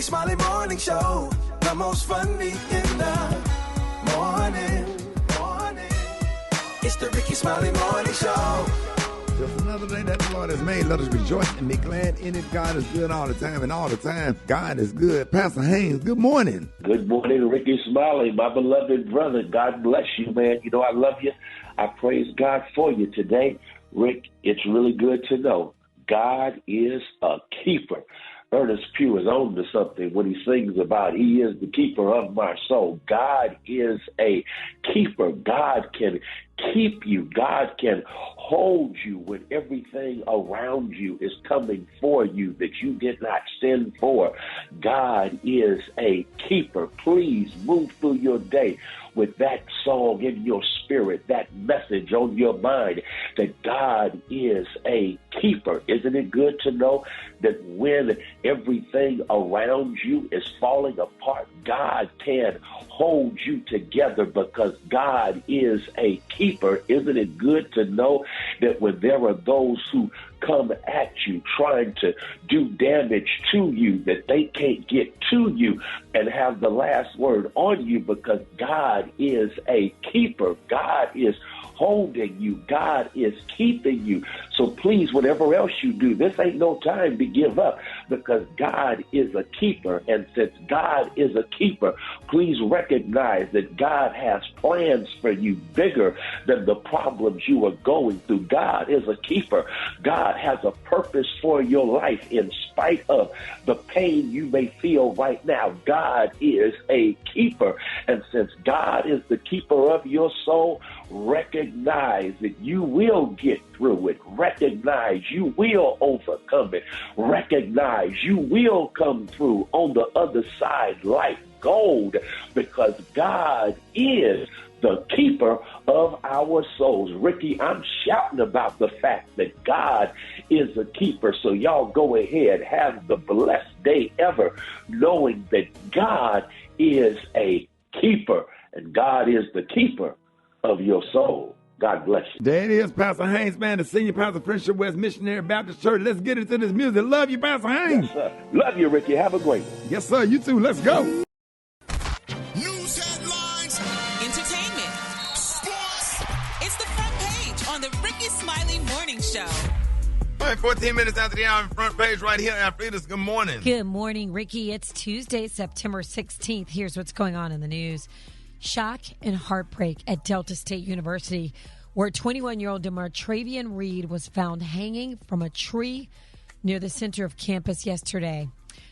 Rickey Smiley Morning Show, the most funny in the morning. It's the Rickey Smiley Morning Show. Just another day that the Lord has made. Let us rejoice and be glad in it. God is good all the time, and all the time, God is good. Pastor Haynes, good morning. Good morning, Rickey Smiley, my beloved brother. God bless you, man. You know I love you. I praise God for you today. Rick, it's really good to know God is a keeper. Ernest Pugh is on to something when he sings about he is the keeper of my soul. God is a keeper. God can keep you. God can hold you when everything around you is coming for you that you did not send for. God is a keeper. Please move through your day with that song in your spirit, that message on your mind, that God is a keeper. Isn't it good to know that when everything around you is falling apart, God can hold you together because God is a keeper? Isn't it good to know that when there are those who come at you trying to do damage to you, that they can't get to you and have the last word on you because God is a keeper. God is holding you. God is keeping you. So please, whatever else you do, this ain't no time to give up because God is a keeper. And since God is a keeper, please recognize that God has plans for you bigger than the problems you are going through. God is a keeper. God has a purpose for your life in spite of the pain you may feel right now. God is a keeper. And since God is the keeper of your soul, recognize that you will get through it. Recognize you will overcome it. Recognize you will come through on the other side like gold because God is the keeper of our souls. Ricky, I'm shouting about the fact that God is a keeper. So y'all go ahead, have the blessed day ever, knowing that God is a keeper and God is the keeper of your soul. God bless you. There it is, Pastor Haynes, man, the senior pastor of Friendship West Missionary Baptist Church. Let's get into this music. Love you, Pastor Haynes. Yes, sir. Love you, Ricky. Have a great one. Yes, sir. You too. Let's go. News headlines, entertainment, sports. It's the front page on the Rickey Smiley Morning Show. All right, 14 minutes after the hour, front page right here. Alfreda's, good morning. Good morning, Ricky. It's Tuesday, September 16th. Here's what's going on in the news. Shock and heartbreak at Delta State University, where 21-year-old DeMartravian Reed was found hanging from a tree near the center of campus yesterday.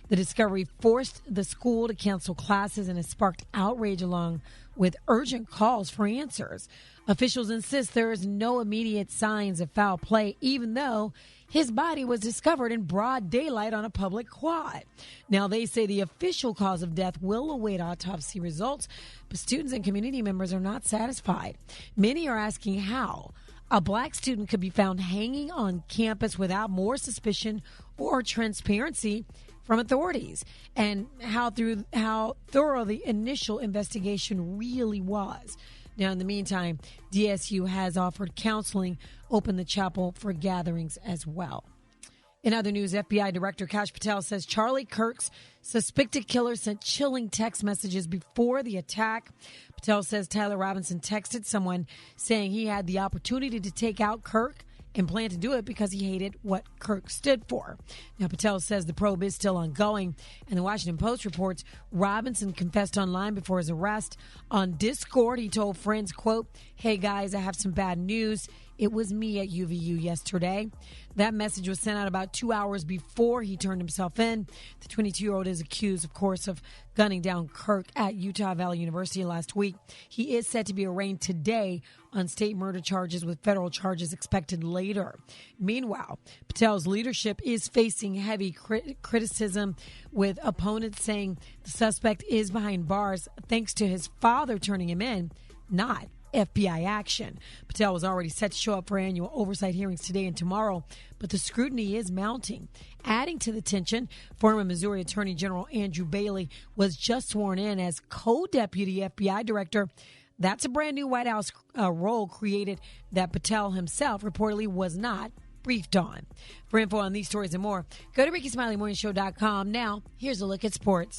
The discovery forced the school to cancel classes and has sparked outrage along with urgent calls for answers. Officials insist there is no immediate signs of foul play, even though his body was discovered in broad daylight on a public quad. Now, they say the official cause of death will await autopsy results, but students and community members are not satisfied. Many are asking how a black student could be found hanging on campus without more suspicion or transparency from authorities, and how thorough the initial investigation really was. Now, in the meantime, DSU has offered counseling, opened the chapel for gatherings as well. In other news, FBI Director Kash Patel says Charlie Kirk's suspected killer sent chilling text messages before the attack. Patel says Tyler Robinson texted someone saying he had the opportunity to take out Kirk and planned to do it because he hated what Kirk stood for. Now, Patel says the probe is still ongoing, and the Washington Post reports Robinson confessed online before his arrest. On Discord, he told friends, quote, "Hey guys, I have some bad news. It was me at UVU yesterday." That message was sent out about 2 hours before he turned himself in. The 22-year-old is accused, of course, of gunning down Kirk at Utah Valley University last week. He is set to be arraigned today on state murder charges, with federal charges expected later. Meanwhile, Patel's leadership is facing heavy criticism, with opponents saying the suspect is behind bars thanks to his father turning him in, not FBI action. Patel was already set to show up for annual oversight hearings today and tomorrow, but the scrutiny is mounting. Adding to the tension, former Missouri Attorney General Andrew Bailey was just sworn in as co-deputy FBI director. That's a brand new White House role created that Patel himself reportedly was not briefed on. For info on these stories and more, go to RickySmileyMorningShow.com. Now, here's a look at sports.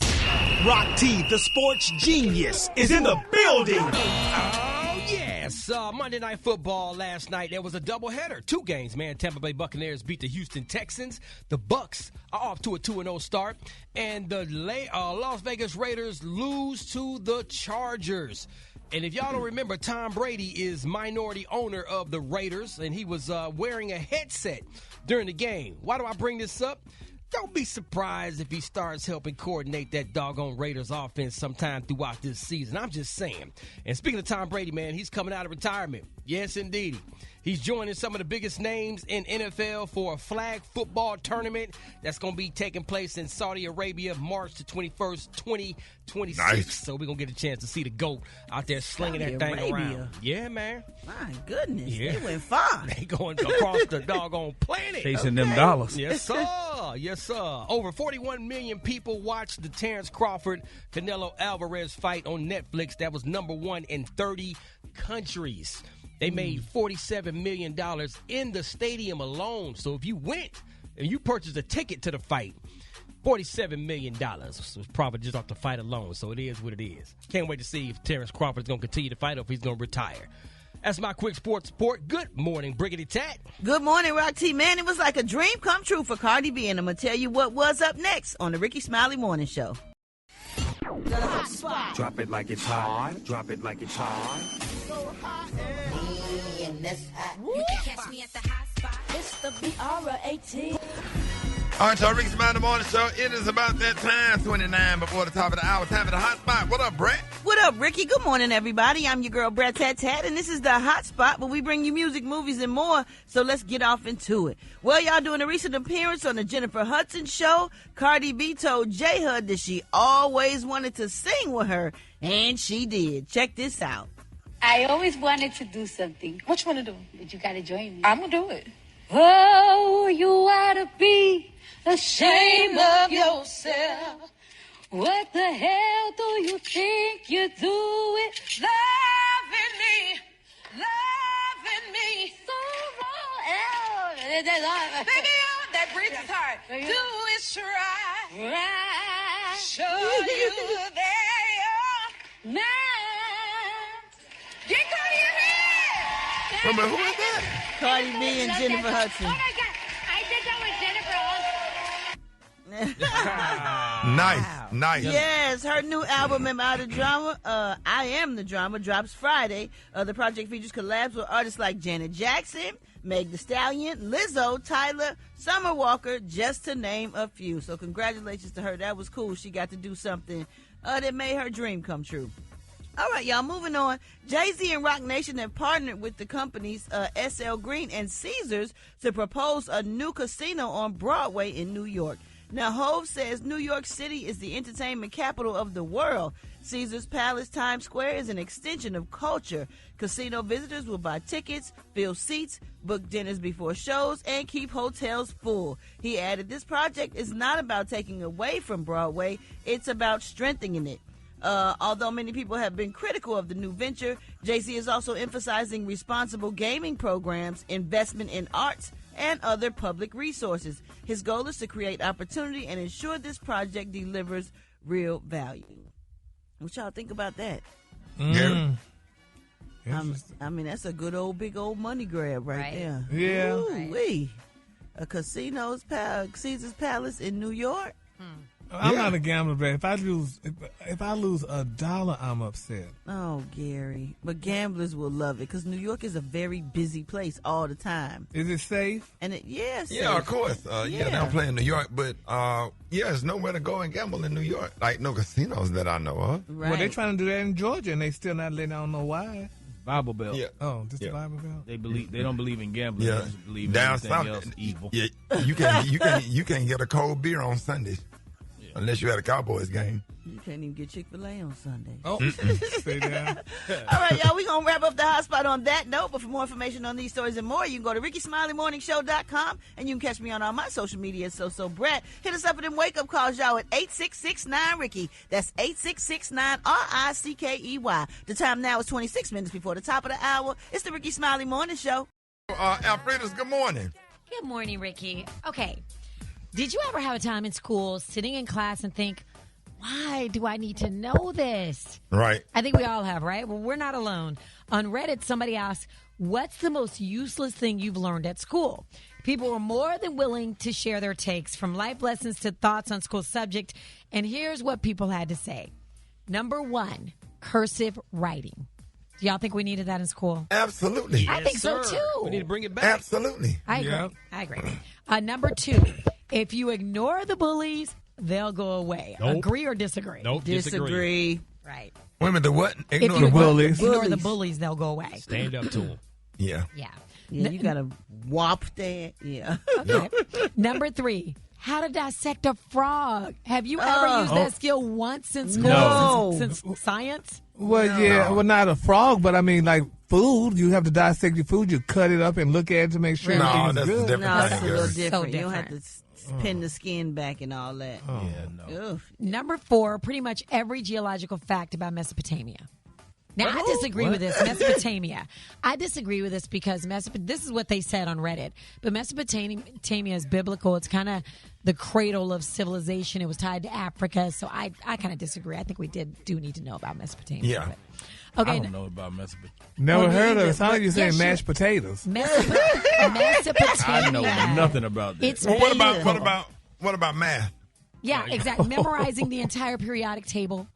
Rock T, the sports genius, is in the building. Oh, yes. Monday Night Football last night. There was a doubleheader. 2 games, man. Tampa Bay Buccaneers beat the Houston Texans. The Bucs are off to a 2-0 start. And the Las Vegas Raiders lose to the Chargers. And if y'all don't remember, Tom Brady is minority owner of the Raiders, and he was wearing a headset during the game. Why do I bring this up? Don't be surprised if he starts helping coordinate that doggone Raiders offense sometime throughout this season. I'm just saying. And speaking of Tom Brady, man, he's coming out of retirement. Yes, indeed. He's joining some of the biggest names in NFL for a flag football tournament that's going to be taking place in Saudi Arabia March the 21st, 2026. Nice. So we're going to get a chance to see the GOAT out there slinging that thing around. Yeah, man. My goodness. Yeah. They went far. They going across the doggone planet. Chasing them dollars. Yes, sir. Yes, sir. Over 41 million people watched the Terrence Crawford-Canelo Alvarez fight on Netflix. That was #1 in 30 countries. They made $47 million in the stadium alone. So if you went and you purchased a ticket to the fight, $47 million was probably just off the fight alone. So it is what it is. Can't wait to see if Terrence Crawford is going to continue to fight or if he's going to retire. That's my quick sports report. Good morning, Briggity Tat. Good morning, Rock T. Man, it was like a dream come true for Cardi B, and I'm going to tell you what was up next on the Rickey Smiley Morning Show. The hot spot. Drop it like it's hot. Drop it like it's hot. So hot. You can catch me at the hot spot. It's the BR18. All right, y'all, Rickey Smiley Morning Show. It is about that time, 29 before the top of the hour. Time for the hot spot. What up, Brat? What up, Ricky? Good morning, everybody. I'm your girl, Brat Tat Tat, and this is the hot spot where we bring you music, movies, and more. So let's get off into it. Well, y'all, doing a recent appearance on the Jennifer Hudson show, Cardi B told J Hud that she always wanted to sing with her, and she did. Check this out. I always wanted to do something. What you want to do? But you got to join me. I'm going to do it. Oh, you ought to be ashamed of yourself. What the hell do you think you're doing? Loving me, so wrong. Baby, that breath is hard. Do is try. Right. Show you there. Man. Get Cardi in here. Who is that? Cardi B and Jennifer Hudson. Oh, my God. I did that with Nice, nice. Yes, her new album, Am I the Drama? I Am the Drama, drops Friday. The project features collabs with artists like Janet Jackson, Meg Thee Stallion, Lizzo, Tyler, Summer Walker, just to name a few. So congratulations to her. That was cool. She got to do something that made her dream come true. All right, y'all, moving on. Jay-Z and Roc Nation have partnered with the companies SL Green and Caesars to propose a new casino on Broadway in New York. Now, Hov says New York City is the entertainment capital of the world. Caesars Palace Times Square is an extension of culture. Casino visitors will buy tickets, fill seats, book dinners before shows, and keep hotels full. He added, this project is not about taking away from Broadway, it's about strengthening it. Although many people have been critical of the new venture, Jay-Z is also emphasizing responsible gaming programs, investment in arts, and other public resources. His goal is to create opportunity and ensure this project delivers real value. What y'all think about that? I mean, that's a good old, big old money grab right there. Yeah. Ooh-wee. A Caesars Palace in New York? I'm not a gambler, but if I lose $1, I'm upset. Oh, Gary. But gamblers will love it because New York is a very busy place all the time. Is it safe? And yes. Yeah, of course. They don't play in New York, but there's nowhere to go and gamble in New York. Like no casinos that I know of. Right. Well, they're trying to do that in Georgia, and they still not letting. I don't know why. Bible Belt. Yeah. Oh, just the Bible Belt. They don't believe in gambling. Yeah. They just believe in down everything south else evil. Yeah, you can get a cold beer on Sundays. Unless you had a Cowboys game. You can't even get Chick-fil-A on Sunday. Oh, stay down. All right, y'all, we're going to wrap up the hot spot on that note. But for more information on these stories and more, you can go to RickySmileyMorningShow.com, and you can catch me on all my social media. So Brat, hit us up with them wake-up calls, y'all, at 8669-RICKY. That's 8669-RICKEY. The time now is 26 minutes before the top of the hour. It's the Rickey Smiley Morning Show. Alfreda's, good morning. Good morning, Ricky. Okay. Did you ever have a time in school sitting in class and think, why do I need to know this? Right. I think we all have, right? Well, we're not alone. On Reddit, somebody asked, what's the most useless thing you've learned at school? People were more than willing to share their takes, from life lessons to thoughts on school subject. And here's what people had to say. Number 1, cursive writing. Do y'all think we needed that in school? Absolutely. I think so, too. We need to bring it back. Absolutely. I agree. Yeah. I agree. Number 2, if you ignore the bullies, they'll go away. Nope. Agree or disagree? Nope, Disagree. Right. Wait a minute, the what? If Ignore you the bullies. ignore the bullies, they'll go away. Stand up to them. Yeah. Yeah. Yeah, you got to whop that. Yeah. Okay. Number 3, how to dissect a frog. Have you ever used that skill once in school? No. Since science? Well, yeah, well, not a frog, but I mean, like food. You have to dissect your food. You cut it up and look at it to make sure No, everything's that's good. different. No, it's a thing, little girl. different. So You don't have different. to pin the skin back and all that. Yeah, no. Oof. Number 4, pretty much every geological fact about Mesopotamia. Now, I disagree with this. Mesopotamia. I disagree with this because this is what they said on Reddit. But Mesopotamia is biblical. It's kind of the cradle of civilization. It was tied to Africa. So I kind of disagree. I think we do need to know about Mesopotamia. Yeah. But, okay. I don't know about Mesopotamia. Never heard of it. either, It sounds like you're saying yes, mashed potatoes. Mesopotamia. I know nothing about that. It's Well, biblical. what about math? Yeah, exactly. Memorizing the entire periodic table.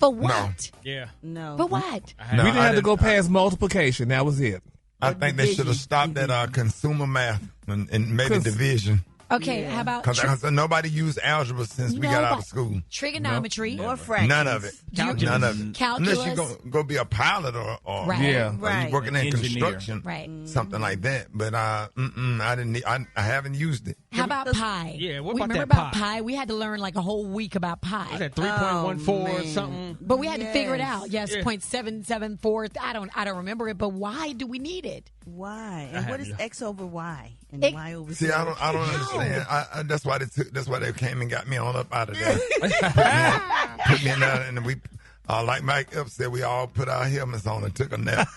For what? Yeah. No. For what? No, We didn't I have to go didn't- past multiplication. That was it. I think they should have stopped at consumer math and maybe division. Okay, how about Because nobody used algebra since we got out of school. trigonometry? Or fractions. None of it. None of it. Calculus. Unless you go be a pilot or Right. Yeah. or you working in Engineer. construction, Right. something like that. But I didn't. I haven't used it. How about pi? Yeah, what we about remember that about pi? We had to learn like a whole week about pi. Was that 3.14 or man. something? But we had to figure it out. Yes. Yes, Yeah. 0.774. I don't remember it. But why do we need it? Why? And what is X over Y? And It- Y over Z? See, I don't understand. That's why they came and got me on up out of there. Put me in there, and we, like Mike Up said, we all put our helmets on and took a nap.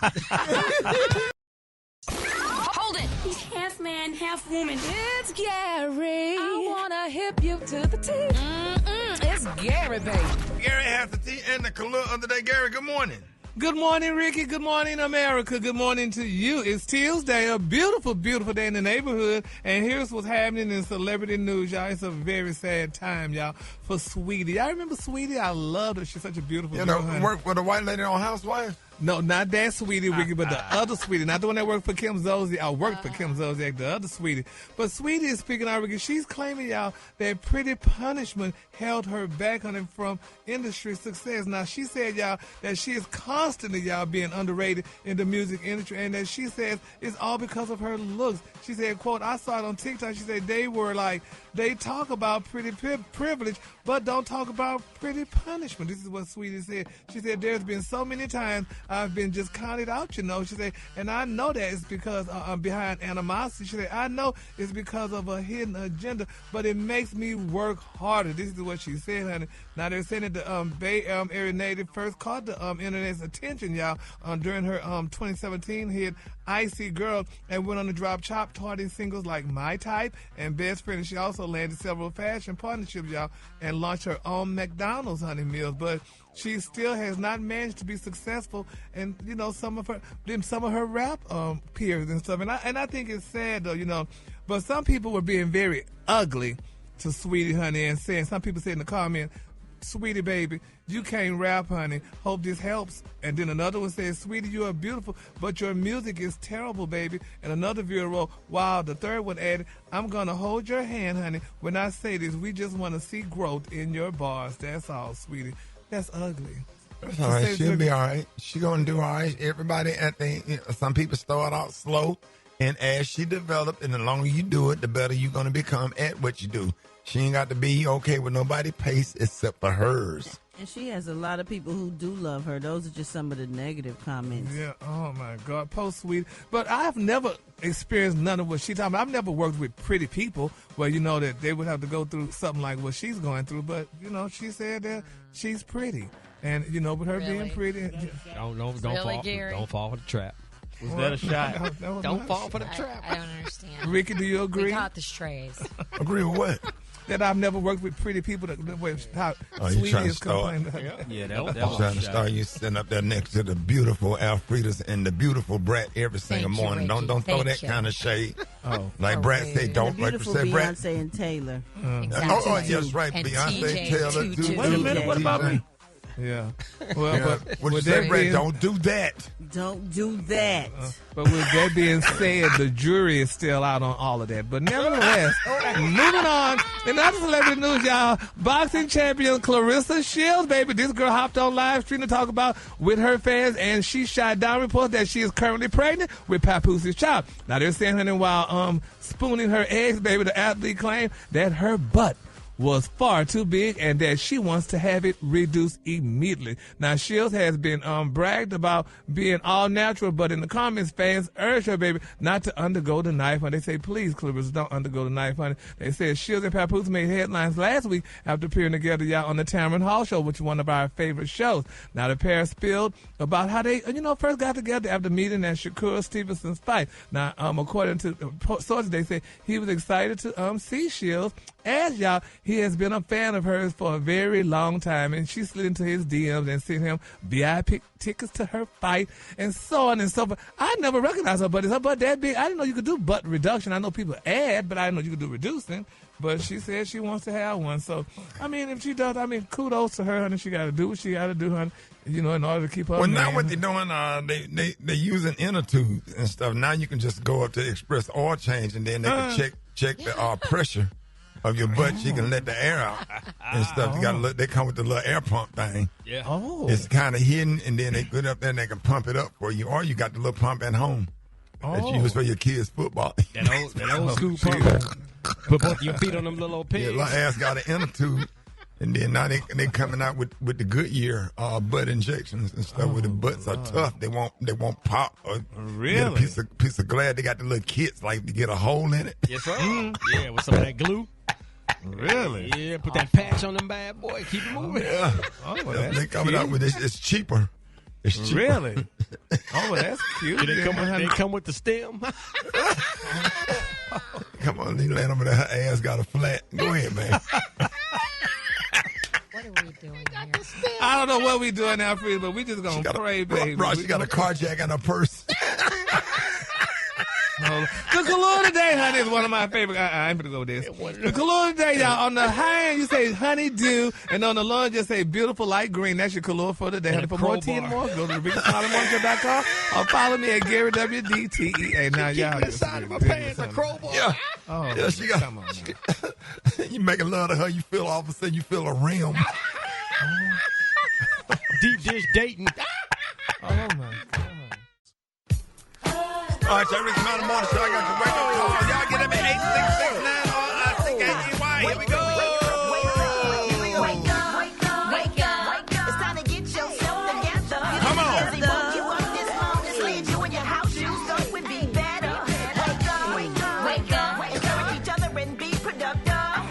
Hold it. He's half man, half woman. It's Gary. I wanna hip you to the teeth. It's Gary, baby. Gary has the tea and the color of the day. Gary, good morning. Good morning, Ricky. Good morning, America. Good morning to you. It's Tuesday, a beautiful, beautiful day in the neighborhood. And here's what's happening in celebrity news, y'all. It's a very sad time, y'all, for Sweetie. Y'all remember Sweetie? I loved her. She's such a beautiful girl. honey. Work with a white lady on Housewives. No, not that Sweetie, Ricky, but the other Sweetie. Not the one that worked for Kim Zolciak. I worked for Kim Zolciak, the other Sweetie. But Sweetie is speaking out, Ricky. She's claiming, y'all, that Pretty Punishment held her back on it from industry success. Now, she said, y'all, that she is constantly, y'all, being underrated in the music industry, and that she says it's all because of her looks. She said, quote, I saw it on TikTok. She said they talk about pretty privilege, but don't talk about pretty punishment. This is what Sweetie said. She said, there's been so many times I've been just counted out, you know. She said, and I know that it's because I'm behind animosity. She said, I know it's because of a hidden agenda, but it makes me work harder. This is what she said, honey. Now, they're saying that the Bay Area native first caught the internet's attention, y'all, during her 2017 hit Icy Girl, and went on to drop chart-topping singles like My Type and Best Friend. And she also landed several fashion partnerships, y'all, and launched her own McDonald's, honey, meals. But she still has not managed to be successful, and you know some of her rap peers and stuff. And I think it's sad though, you know. But some people were being very ugly to Sweetie, honey, and saying, some people said in the comment, Sweetie, baby, you can't rap, honey. Hope this helps. And then another one says, Sweetie, you are beautiful, but your music is terrible, baby. And another viewer wrote, wow. The third one added, I'm going to hold your hand, honey. When I say this, we just want to see growth in your bars. That's all, Sweetie. That's ugly. That's all right. She'll be all right. She's going to do all right. Everybody some people start out slow, and as she develops, and the longer you do it, the better you're going to become at what you do. She ain't got to be okay with nobody's pace except for hers. And she has a lot of people who do love her. Those are just some of the negative comments. Yeah, oh my God, poor Sweetie. But I've never experienced none of what she's talking about. I've never worked with pretty people where you know that they would have to go through something like what she's going through. But, you know, she said that she's pretty. And, you know, with her being pretty. Don't fall for the trap. Was that a shot? Don't fall for the trap. I don't understand. Ricky, do you agree? We caught the strays. Agree with what? That I've never worked with pretty people that how you Sweetie trying to is start? complaining. Yeah, that I'm was trying a to shot. start you sitting up there next to the beautiful Alfredas and the beautiful Brat every single Thank you, morning. Ricky. Don't throw Thank that you. kind of shade. Oh. Like Oh, Brat rude. said, And don't the like beautiful said Brat. Beyonce and Taylor. Exactly. Oh, yes, right. And Beyonce, TJ Taylor, too. too. Wait a minute, what about me? Yeah. Well, Yeah. but What you with say, that Brat? being- Don't do that. Don't do that. But with that being said, the jury is still out on all of that. But nevertheless, moving on. In other celebrity news, y'all, boxing champion Clarissa Shields, baby, this girl hopped on live stream to talk about with her fans, and she shot down reports that she is currently pregnant with Papoose' child. Now, they're saying her while spooning her eggs, baby, the athlete claimed that her butt was far too big and that she wants to have it reduced immediately. Now, Shields has been bragged about being all natural, but in the comments, fans urge her, baby, not to undergo the knife honey. They say, please, Clarissa, don't undergo the knife honey. They said Shields and Papoose made headlines last week after appearing together, y'all, on the Tamron Hall Show, which is one of our favorite shows. Now, the pair spilled about how they, first got together after meeting at Shakur Stevenson's fight. Now, according to sources, they say he was excited to see Shields. As y'all, he has been a fan of hers for a very long time, and she slid into his DMs and sent him VIP tickets to her fight, and so on and so forth. I never recognized her butt. Is her butt that big? I didn't know you could do butt reduction. I know people add, but I didn't know you could do reducing. But she said she wants to have one. So, if she does, kudos to her, honey. She got to do what she got to do, honey, in order to keep her Well, man. now what they're doing, they using inner tubes and stuff. Now you can just go up to Express Oil Change, and then they can check the pressure of your butt. You can let the air out and stuff. They come with the little air pump thing. Yeah. Oh. It's kind of hidden, and then they put it up there and they can pump it up for you, or you got the little pump at home that you use for your kids' football. That old school pump. Put both your feet on them little old pigs. Yeah, my ass got an inner tube. And then now they coming out with the Goodyear butt injections and stuff where the butts are tough. They won't pop or Really? get a piece of glass. They got the little kits like to get a hole in it. Yes, sir. Yeah, with some of that glue. Really? Yeah, put that patch on them bad boy. Keep it moving. Yeah. Oh, well, that's They coming out cute. with this. It's cheaper. It's cheaper. Really? Oh, well, that's cute. Do they come with the stem? Come on, you land over there. Her ass got a flat. Go ahead, man. What are we doing here? I don't know what we doing now, Frida, but we just going to pray, baby. Bro, she got a carjack in her purse. The color today, honey, is one of my favorite. I ain't gonna go with this. The color today, y'all. On the high end, you say honeydew, and on the low end, just say beautiful light green. That's your color for today. Honey, for more tea and more, go to RickySmileyMarket.com or follow me at Gary WDTEA. Now, y'all. Inside of my pants, a crowbar. Yeah. Oh, Yeah, she got. come on, man. You making love to her, you feel all of a sudden you feel a rim. Deep dish dating. Oh, my God. All right, y'all, Rickey Smiley Morning Show. I got your wake up call. Y'all get up at 866-9 Here we go. It's time to get yourself together. Come on. They woke you up this morning, slid you in your house shoes, thought would be better. Wake up. Encourage each other and be productive.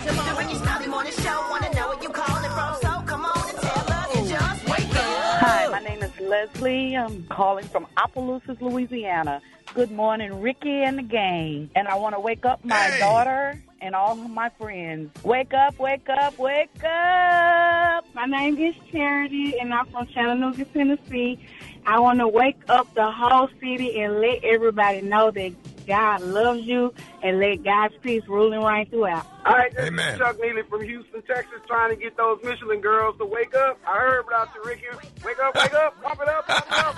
The Rickey Smiley Morning Show, wanna know where you calling from, so come on and tell us and just wake up. Hi, my name is Leslie. I'm calling from Alowishus, Louisiana. Good morning, Ricky and the gang. And I want to wake up my daughter and all of my friends. Wake up, wake up, wake up. My name is Charity, and I'm from Chattanooga, Tennessee. I want to wake up the whole city and let everybody know that God loves you and let God's peace rule and reign throughout. All right, this is Chuck Neely from Houston, Texas, trying to get those Michelin girls to wake up. I heard about you, Ricky. Wake up, pump it up, wake up.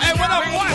Hey, what up, boy?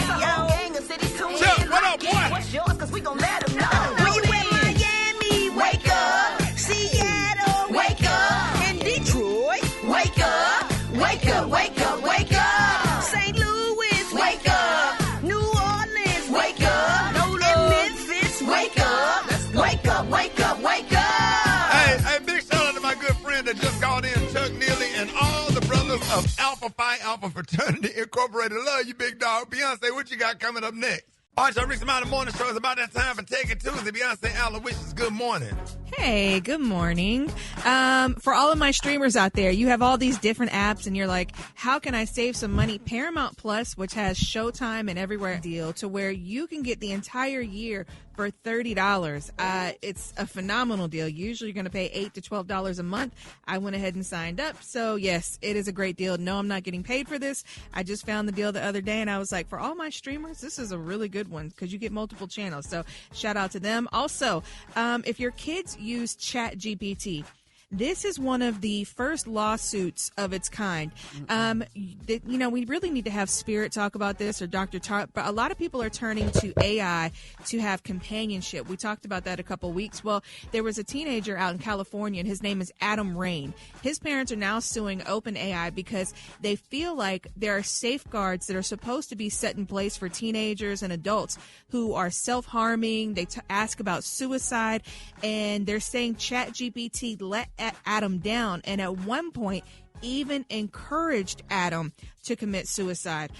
Chuck, what up, boy? What's yours? Because we gon' let them know. When you in Miami, wake up. Seattle, wake up. In Detroit, wake up. Wake up, wake up, wake up. St. Louis, wake up. New Orleans, wake up. In Memphis, wake up. Wake up, wake up, wake up. Hey, big shout out to my good friend that just called in, Chuck Neely, and all the brothers of Alpha Phi Alpha Fraternity Incorporated. Love you, big dog. Beyonce, what you got coming up next? All right, y'all, Rickey Smiley Morning Show. It's about that time for Techie Tuesday. Beyonce, Alowishus, good morning. Hey, good morning. For all of my streamers out there, you have all these different apps and you're like, how can I save some money? Paramount Plus, which has Showtime and Everywhere deal to where you can get the entire year for $30. It's a phenomenal deal. Usually you're going to pay $8 to $12 a month. I went ahead and signed up. So yes, it is a great deal. No, I'm not getting paid for this. I just found the deal the other day and I was like, for all my streamers, this is a really good one because you get multiple channels. So shout out to them. Also, if your kids use ChatGPT, this is one of the first lawsuits of its kind. We really need to have Spirit talk about this or Dr. Tarp, but a lot of people are turning to AI to have companionship. We talked about that a couple weeks. Well, there was a teenager out in California, and his name is Adam Rain. His parents are now suing OpenAI because they feel like there are safeguards that are supposed to be set in place for teenagers and adults who are self-harming. They ask about suicide, and they're saying ChatGPT let Adam down, and at one point even encouraged Adam to commit suicide.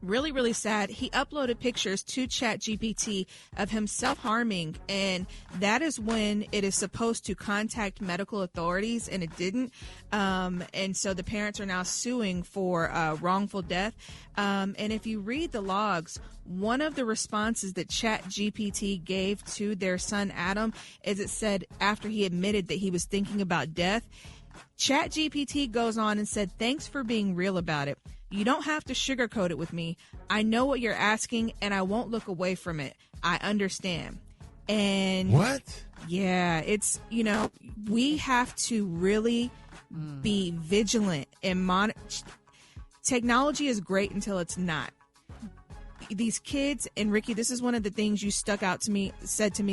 Really, really sad. He uploaded pictures to ChatGPT of himself harming, and that is when it is supposed to contact medical authorities, and it didn't. And so the parents are now suing for wrongful death. And if you read the logs, one of the responses that ChatGPT gave to their son Adam is it said after he admitted that he was thinking about death, ChatGPT goes on and said, "Thanks for being real about it. You don't have to sugarcoat it with me. I know what you're asking, and I won't look away from it. I understand." And what? Yeah, it's, we have to really be vigilant and monitor. Technology is great until it's not. These kids, and Ricky, this is one of the things you said to me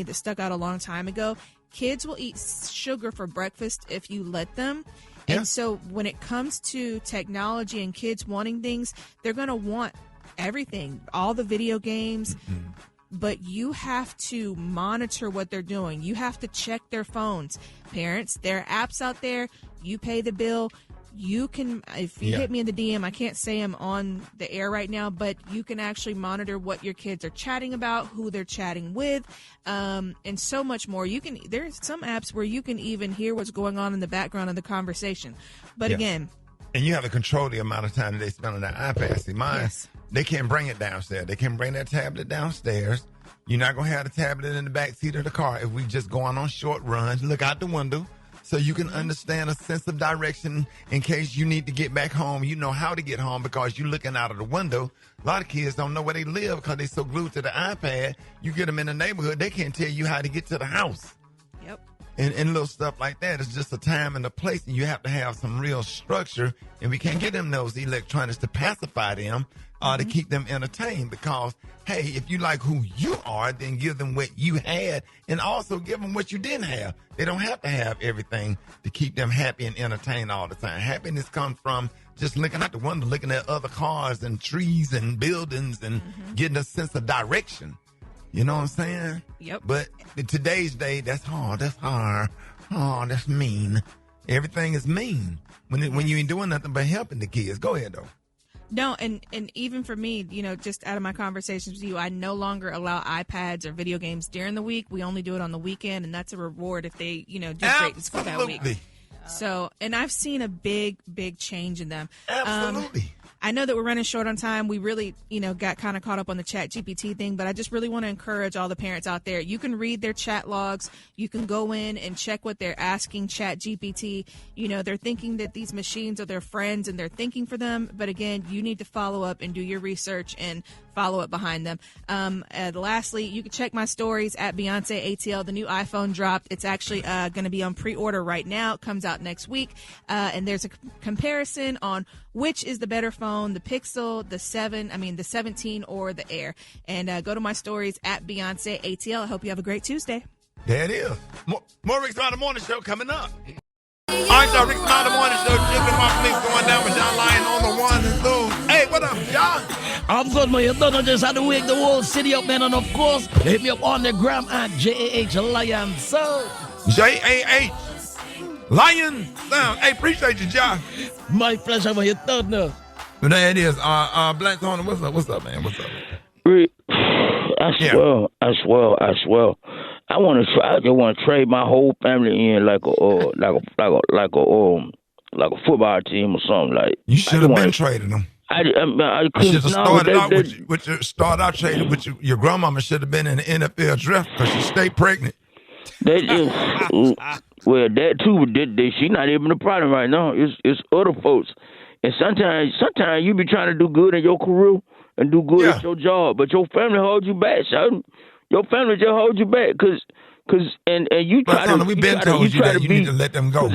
that stuck out a long time ago. Kids will eat sugar for breakfast if you let them. Yeah. And so when it comes to technology and kids wanting things, they're going to want everything, all the video games. Mm-hmm. But you have to monitor what they're doing. You have to check their phones. Parents, there are apps out there. You pay the bill. You can, if you hit me in the DM, I can't say I'm on the air right now, but you can actually monitor what your kids are chatting about, who they're chatting with, and so much more. There's some apps where you can even hear what's going on in the background of the conversation. But again. And you have to control the amount of time that they spend on that iPad. See, mine, they can't bring it downstairs. They can't bring that tablet downstairs. You're not going to have the tablet in the back seat of the car. If we just going on short runs, look out the window. So you can understand a sense of direction in case you need to get back home. You know how to get home because you're looking out of the window. A lot of kids don't know where they live because they're so glued to the iPad. You get them in the neighborhood, they can't tell you how to get to the house. Yep. And little stuff like that. It's just a time and a place, and you have to have some real structure. And we can't get them those electronics to pacify them or to keep them entertained because, hey, if you like who you are, then give them what you had and also give them what you didn't have. They don't have to have everything to keep them happy and entertained all the time. Happiness comes from just looking out the window, looking at other cars and trees and buildings and getting a sense of direction. You know what I'm saying? Yep. But in today's day, that's hard. That's hard. Oh, that's mean. Everything is mean when you ain't doing nothing but helping the kids. Go ahead, though. No, and even for me, just out of my conversations with you, I no longer allow iPads or video games during the week. We only do it on the weekend, and that's a reward if they, do great in school that week. So, and I've seen a big, big change in them. Absolutely. I know that we're running short on time. We really, got kind of caught up on the ChatGPT thing, but I just really want to encourage all the parents out there. You can read their chat logs. You can go in and check what they're asking ChatGPT. They're thinking that these machines are their friends and they're thinking for them. But again, you need to follow up and do your research and follow up behind them. Lastly, you can check my stories at Beyonce ATL. The new iPhone dropped. It's actually going to be on pre-order right now. It comes out next week. And there's a comparison on which is the better phone, the Pixel, the 17 or the Air. And go to my stories at Beyonce ATL. I hope you have a great Tuesday. There it is. More Rickey Smiley Morning Show coming up. All right, y'all, Rickey Smiley Morning Show. Jiffy Mark Links going down with John Lyon on the one and two. Hey, what up, John? I'm good, man. You don't just have to wake the whole city up, man. And of course, hit me up on the gram at JAH Lion Sound. JAH Lion Sound. Hey, appreciate you, John. My pleasure, man. You don't know. But there it is. Black Tony, what's up, man? What's up? Rick, I swear. I want to try. I just want to trade my whole family in like a football team or something. Like you should have been trading them. You should have started out trading with your grandmama. Should have been in the NFL draft because she stayed pregnant. That is, well, that too. She's not even the problem right now. It's other folks. And sometimes you be trying to do good in your career and do good at your job, but your family holds you back. So your family just holds you back because you try to. We've been told you that you need to let them go.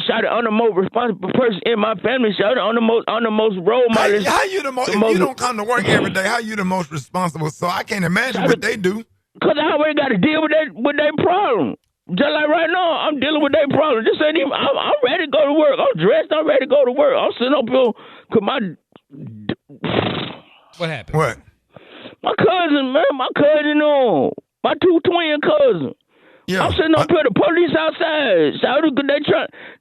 Shout out, I'm the most responsible person in my family. Shout out, I'm the most role model. How you the most? If you don't come to work every day, how you the most responsible? So I can't imagine what they do. Cause I always got to deal with that problem. Just like right now, I'm dealing with that problem. Just ain't even. I'm ready to go to work. I'm dressed. I'm ready to go to work. I'm sitting up here. Cause What happened? What? My cousin, man. My two twin cousins. Yeah. I'm sitting up here, the police outside.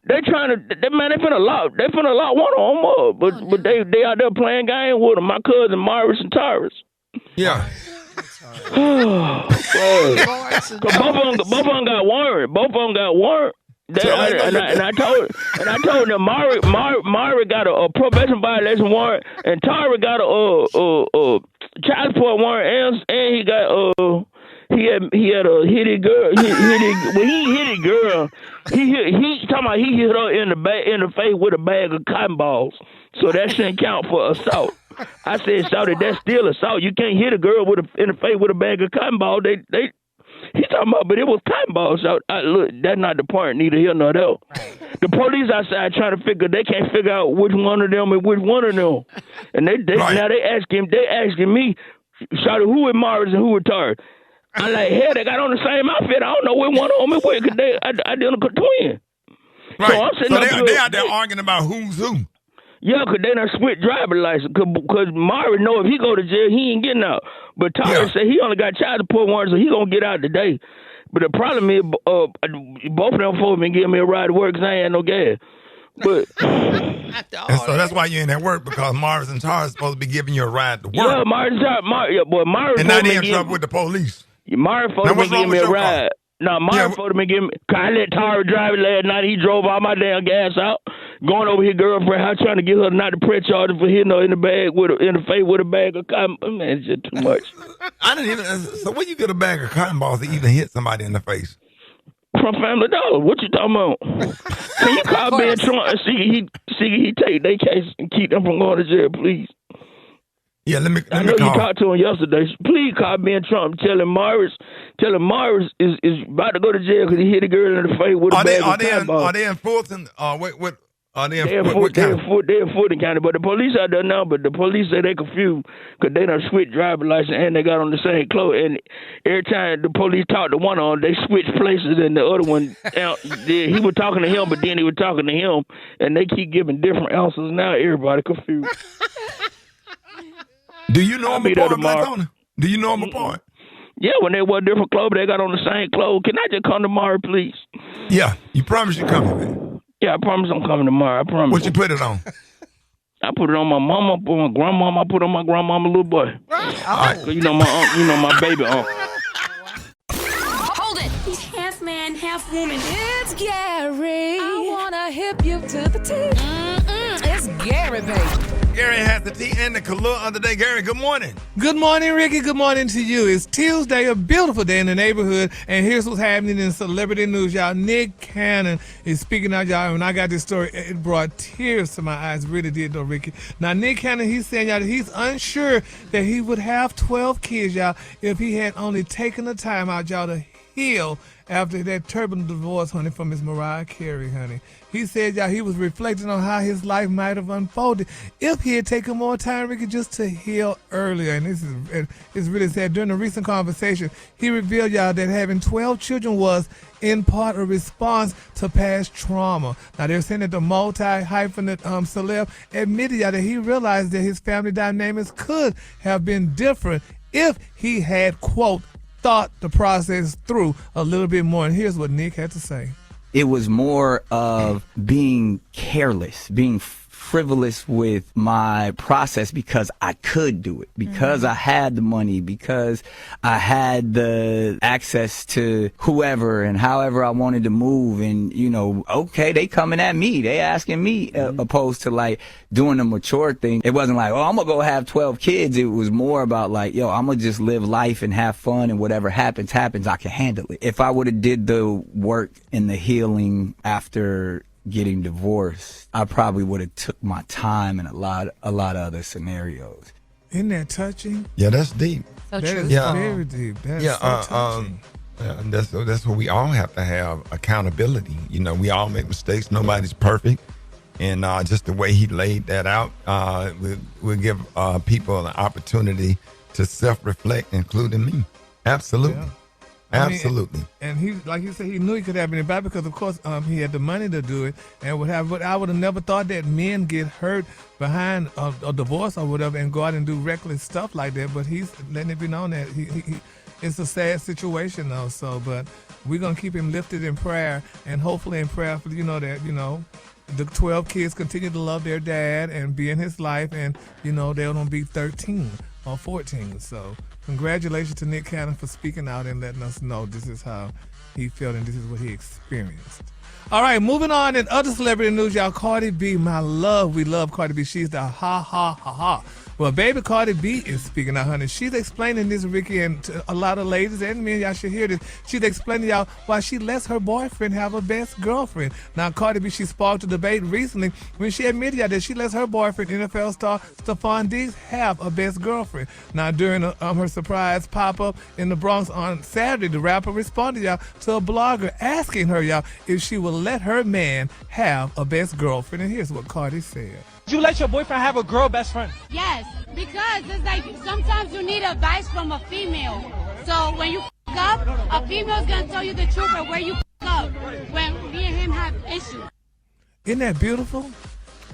They finna lock one of them up. But they out there playing game with them. My cousin Morris and Tyrus. Yeah. Both of them got warrant. And I told them Mari got a probation violation warrant, and Tara got a child support warrant, and he got he had a hitty girl. When he hit a girl, he talking about he hit her in the face with a bag of cotton balls. So that shouldn't count for assault. I said, "Shouted, that's still assault. You can't hit a girl in the face with a bag of cotton balls." He talking about, but it was cotton balls. So look, that's not the point. Neither here nor there. The police outside trying to they can't figure out which one of them is which one of them. And now they asking me, "Shouted, who is Morris and who is Tara?" I'm like, hell, they got on the same outfit. I don't know which one of them is which because they identical twin. Right. So I'm sitting they out there arguing about who's who. Yeah, because they done switch driver license. Because Mari know if he go to jail, he ain't getting out. But Tyler said he only got child support warrant, so he going to get out today. But the problem is, both of them folks been giving me a ride to work because I ain't had no gas. But and so that's why you ain't at work, because Morris and Tara is supposed to be giving you a ride to work. Yeah, Morris and Tara. And now they in trouble with the police. Mari folks been giving me a ride. No, Mari folks been giving me. I let Tara drive it last night. He drove all my damn gas out. Going over his girlfriend house trying to get her not to press charges for hitting her in the face with a bag of cotton. Man, it's just too much. So where you get a bag of cotton balls to even hit somebody in the face? From Family Dollar. What you talking about? Can you call Ben Trump and see he take their case and keep them from going to jail, please? Yeah, let me I know call. You talked to him yesterday. Please call Ben Trump. Tell him Morris is about to go to jail because he hit a girl in the face with a bag of cotton balls. Are they enforcing? They're in Fulton County, but the police out there now. But the police say they confused because they done switched driver license and they got on the same clothes. And every time the police talked to one on, they switched places, and the other one, he was talking to him, but then he was talking to him, and they keep giving different answers. Now everybody confused. Do you know him apart, Black Tony? Do you know him apart? Yeah, when they wore different clothes, they got on the same clothes. Can I just come tomorrow, please? Yeah, you promise you're coming, man. Yeah, I promise I'm coming tomorrow. I promise. What you put it on? I put it on my mama, put my grandmama, I put it on my grandmama, little boy. Right. You know my baby uncle. Hold it! He's half man, half woman. It's Gary. I wanna hip you to the T. It's Gary, baby. Gary has the T and the color of the day. Gary, good morning. Good morning, Ricky. Good morning to you. It's Tuesday, a beautiful day in the neighborhood, and here's what's happening in celebrity news, y'all. Nick Cannon is speaking out, y'all. When I got this story, it brought tears to my eyes. Really did, though, Ricky. Now, Nick Cannon, he's saying, y'all, that he's unsure that he would have 12 kids, y'all, if he had only taken the time out, y'all, to heal after that turbulent divorce, honey, from his Mariah Carey, honey. He said, y'all, he was reflecting on how his life might have unfolded if he had taken more time, Ricky, just to heal earlier. And it's really sad. During a recent conversation, he revealed, y'all, that having 12 children was, in part, a response to past trauma. Now, they're saying that the multi-hyphenate celeb admitted, y'all, that he realized that his family dynamics could have been different if he had, quote, thought the process through a little bit more. And here's what Nick had to say. It was more of being careless, being frivolous with my process because I could do it, because I had the money, because I had the access to whoever and however I wanted to move. And, you know, okay, they coming at me, they asking me, opposed to like doing the mature thing. It wasn't like, oh, I'm gonna go have 12 kids. It was more about like, yo, I'm gonna just live life and have fun, and whatever happens, I can handle it. If I would have did the work and the healing after getting divorced, I probably would have took my time in a lot of other scenarios. Isn't that touching? Yeah, that's deep. So true. That is very deep. That is so touching. That's what we all have to have, accountability. You know, we all make mistakes. Nobody's perfect. And just the way he laid that out, will give people an opportunity to self-reflect, including me. Absolutely. Yeah. Absolutely. And he, like you said, he knew he could have been back because, of course, he had the money to do it and would have. But I would have never thought that men get hurt behind a divorce or whatever and go out and do reckless stuff like that. But he's letting it be known that it's a sad situation, though. So, but we're gonna keep him lifted in prayer, and hopefully in prayer for the 12 kids continue to love their dad and be in his life, and they'll don't be 13 or 14. So. Congratulations to Nick Cannon for speaking out and letting us know this is how he felt and this is what he experienced. All right, moving on in other celebrity news, y'all. Cardi B, my love. We love Cardi B. She's the ha, ha, ha, ha. Well, baby Cardi B is speaking out, honey. She's explaining this, Ricky, and to a lot of ladies and men, y'all should hear this. She's explaining y'all why she lets her boyfriend have a best girlfriend. Now, Cardi B, she sparked a debate recently when she admitted y'all that she lets her boyfriend, NFL star Stephon Diggs, have a best girlfriend. Now, during her surprise pop-up in the Bronx on Saturday, the rapper responded, y'all, to a blogger asking her, y'all, if she will let her man have a best girlfriend. And here's what Cardi said. You let your boyfriend have a girl best friend? Yes, because it's like sometimes you need advice from a female. So when you up, a female's gonna tell you the truth of where you up when me and him have issues. Isn't that beautiful?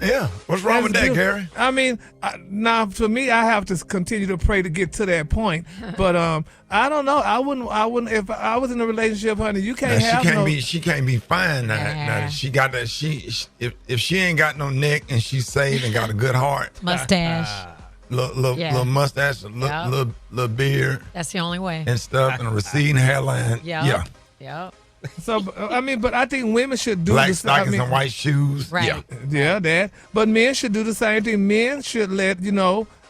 Yeah. What's wrong with that, Gary? I mean, now for me, I have to continue to pray to get to that point. But I don't know. I wouldn't. If I was in a relationship, honey, you can't have She can't be fine. Now, she got that. If she ain't got no neck and she's saved and got a good heart, mustache, little mustache, little beard. That's the only way. And stuff, and a receding hairline. Yep. So I mean, but I think women should do black the stockings and white shoes. Right. Yeah, that. But men should do the same thing. Men should let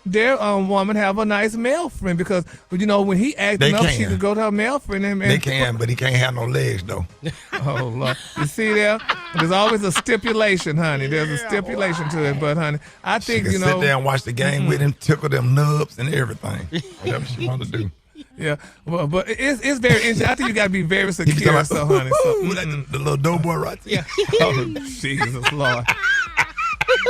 their woman have a nice male friend because when he acting up, she could go to her male friend. And they can, but he can't have no legs though. Oh Lord, you see there? There's always a stipulation, honey. There's a stipulation to it, but honey, I think she can sit there and watch the game with him, tickle them nubs and everything. Whatever she want to do. Yeah, well, but it's very interesting. I think you got to be very secure, so honey. So, the little doughboy right there. Yeah. Oh, Jesus Lord.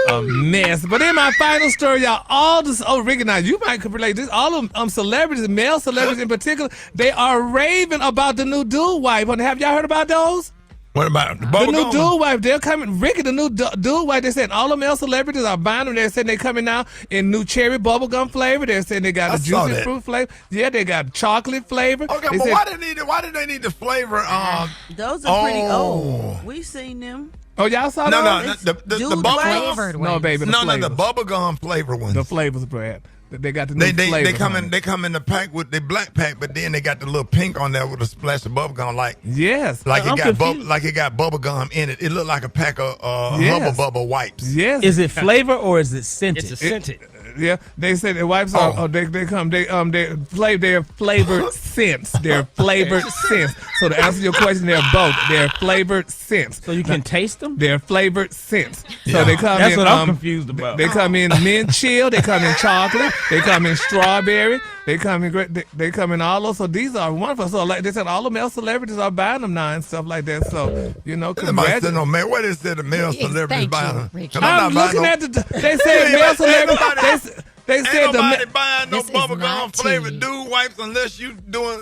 A mess. But in my final story, y'all, Ricky, now you might relate this. All of celebrities, male celebrities in particular, they are raving about the new dude wife. Have y'all heard about those? What about the new dude wife? They're coming. Ricky, the new dude wife. They said all the male celebrities are buying them. They're saying they're coming now in new cherry bubblegum flavor. They're saying they got a juicy fruit flavor. Yeah, they got chocolate flavor. Okay, but why did they need the flavor? Those are pretty old. We've seen them. Oh, y'all saw those? No, the flavored ones. No, baby, the bubblegum flavor ones. The flavors, Brad. They got the new flavors. They come in the pack with the black pack, but then they got the little pink on there with a splash of bubblegum, like yes, like it got bubblegum in it. It looked like a pack of Hubba Bubba wipes. Yes, is it flavor or is it scented? It's a scented. Yeah, they say the wipes are they're flavored scents. They're flavored scents. So to answer your question, they're both. They're flavored scents. So you can taste them? They're flavored scents. So they come That's in. What I'm confused about. They come in mint chill. They come in chocolate. They come in strawberry. They come in They come in all those. So these are wonderful. So like they said, all the male celebrities are buying them now and stuff like that. So congratulations. No man, what is it? The male celebrities buying them? I'm looking at they say male celebrities. They said nobody buying no bubblegum flavored dude wipes unless you doing.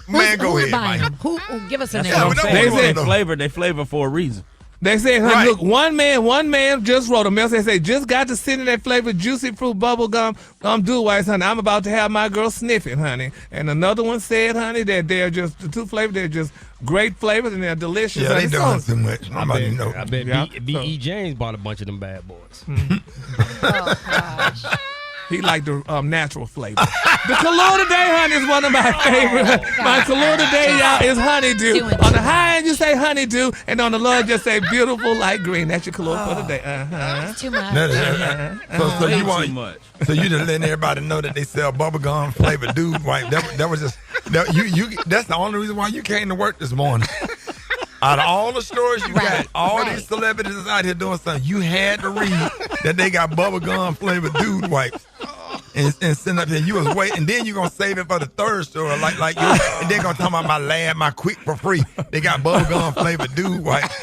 Man, go ahead, buying Mike. Who give us a name? They said they flavor for a reason. They say, honey, look, one man just wrote a message. They say, just got to sit in that flavor, juicy fruit bubble gum, do whites, honey. I'm about to have my girl sniff it, honey. And another one said, honey, that they're just, the two flavors, they're just great flavors and they're delicious. Yeah, they doing too much. I bet B.E. James bought a bunch of them bad boys. Oh, gosh. He liked the natural flavor. The Kahlua today, honey, is one of my favorites. My Kahlua today, y'all, is honeydew. On the high end, you say honeydew, and on the low, just say beautiful light green. That's your Kahlua for today. That's too much. So you want too much. So you just letting everybody know that they sell bubblegum flavored dude white. That was just you. That's the only reason why you came to work this morning. Out of all the stores you got, all these celebrities out here doing something, you had to read that they got bubblegum flavored dude wipes. And send up there, you was waiting, and then you gonna save it for the third store, like you, and they're gonna talk about my lab, my quick for free. They got bubblegum flavored dude wipes.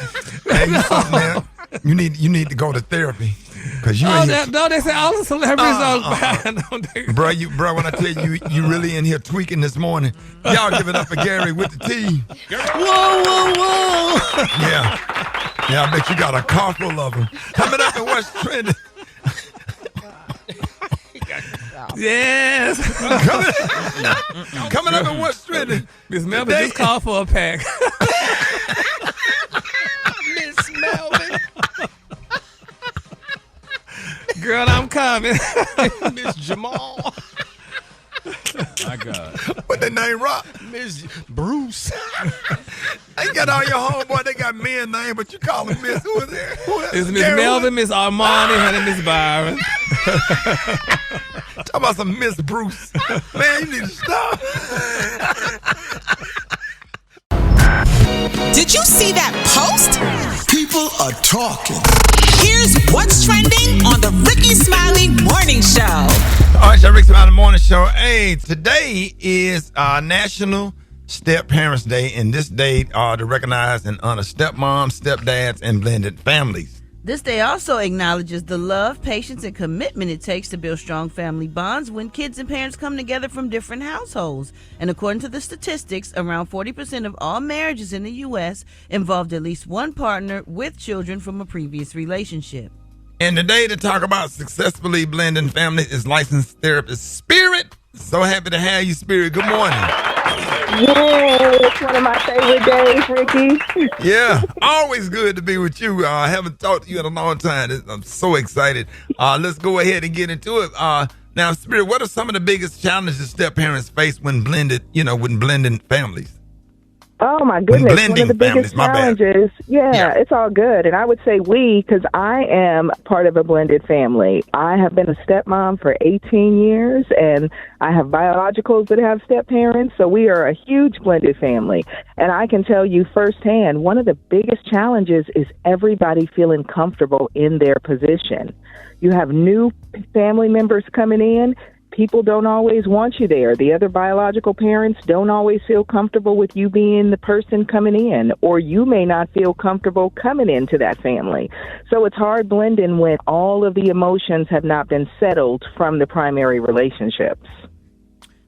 Hey, you something there? You need to go to therapy. Cause you they say all the celebrities are bro, when I tell you really in here tweaking this morning. Y'all give it up for Gary with the T. Whoa. Yeah, I bet you got a car full of them. Coming up in what's trending. Yes. Coming up in what's trending. Miss Melvin just called for a pack. Miss Melvin. Girl, I'm coming. Miss Jamal. My God. What that name, Rock? Miss Bruce. They got all your homeboy. They got men name, but you call them Miss. Who is there? It's Miss Melvin, Miss Armani, honey, Miss Byron. Talk about some Miss Bruce. Man, you need to stop. Did you see that post? People are talking. Here's what's trending on the Rickey Smiley Morning Show. All right, it's Rickey Smiley Morning Show. Hey, today is National Stepparents Day, and this day to recognize and honor stepmoms, stepdads, and blended families. This day also acknowledges the love, patience, and commitment it takes to build strong family bonds when kids and parents come together from different households. And according to the statistics, around 40% of all marriages in the U.S. involved at least one partner with children from a previous relationship. And today to talk about successfully blending families is licensed therapist Spirit. So happy to have you, Spirit. Good morning. Yeah, it's one of my favorite days, Rickey. Yeah, always good to be with you. I haven't talked to you in a long time. I'm so excited. Let's go ahead and get into it. Now, Spirit, what are some of the biggest challenges step-parents face when blending families? Oh, my goodness. One of the biggest challenges. Yeah, it's all good. And I would say because I am part of a blended family. I have been a stepmom for 18 years, and I have biologicals that have step-parents, so we are a huge blended family. And I can tell you firsthand, one of the biggest challenges is everybody feeling comfortable in their position. You have new family members coming in. People don't always want you there. The other biological parents don't always feel comfortable with you being the person coming in, or you may not feel comfortable coming into that family. So it's hard blending when all of the emotions have not been settled from the primary relationships.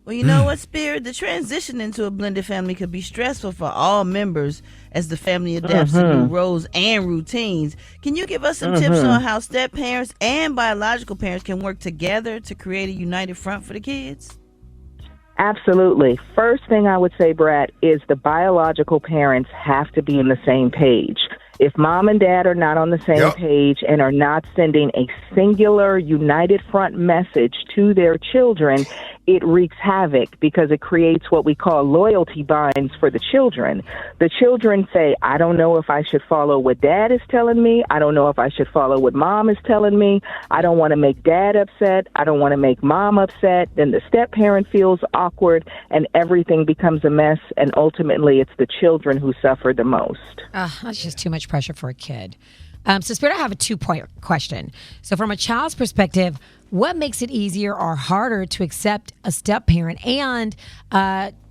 Well, you know what, Spirit? The transition into a blended family could be stressful for all members as the family adapts to new roles and routines. Can you give us some tips on how step-parents and biological parents can work together to create a united front for the kids? Absolutely. First thing I would say, Brat, is the biological parents have to be on the same page. If mom and dad are not on the same page and are not sending a singular united front message to their children, it wreaks havoc because it creates what we call loyalty binds for the children. The children say, I don't know if I should follow what dad is telling me. I don't know if I should follow what mom is telling me. I don't want to make dad upset. I don't want to make mom upset. Then the step-parent feels awkward and everything becomes a mess. And ultimately, it's the children who suffer the most. That's just too much pressure for a kid. So, Spirit, I have a 2-point question. So, from a child's perspective, what makes it easier or harder to accept a step-parent? And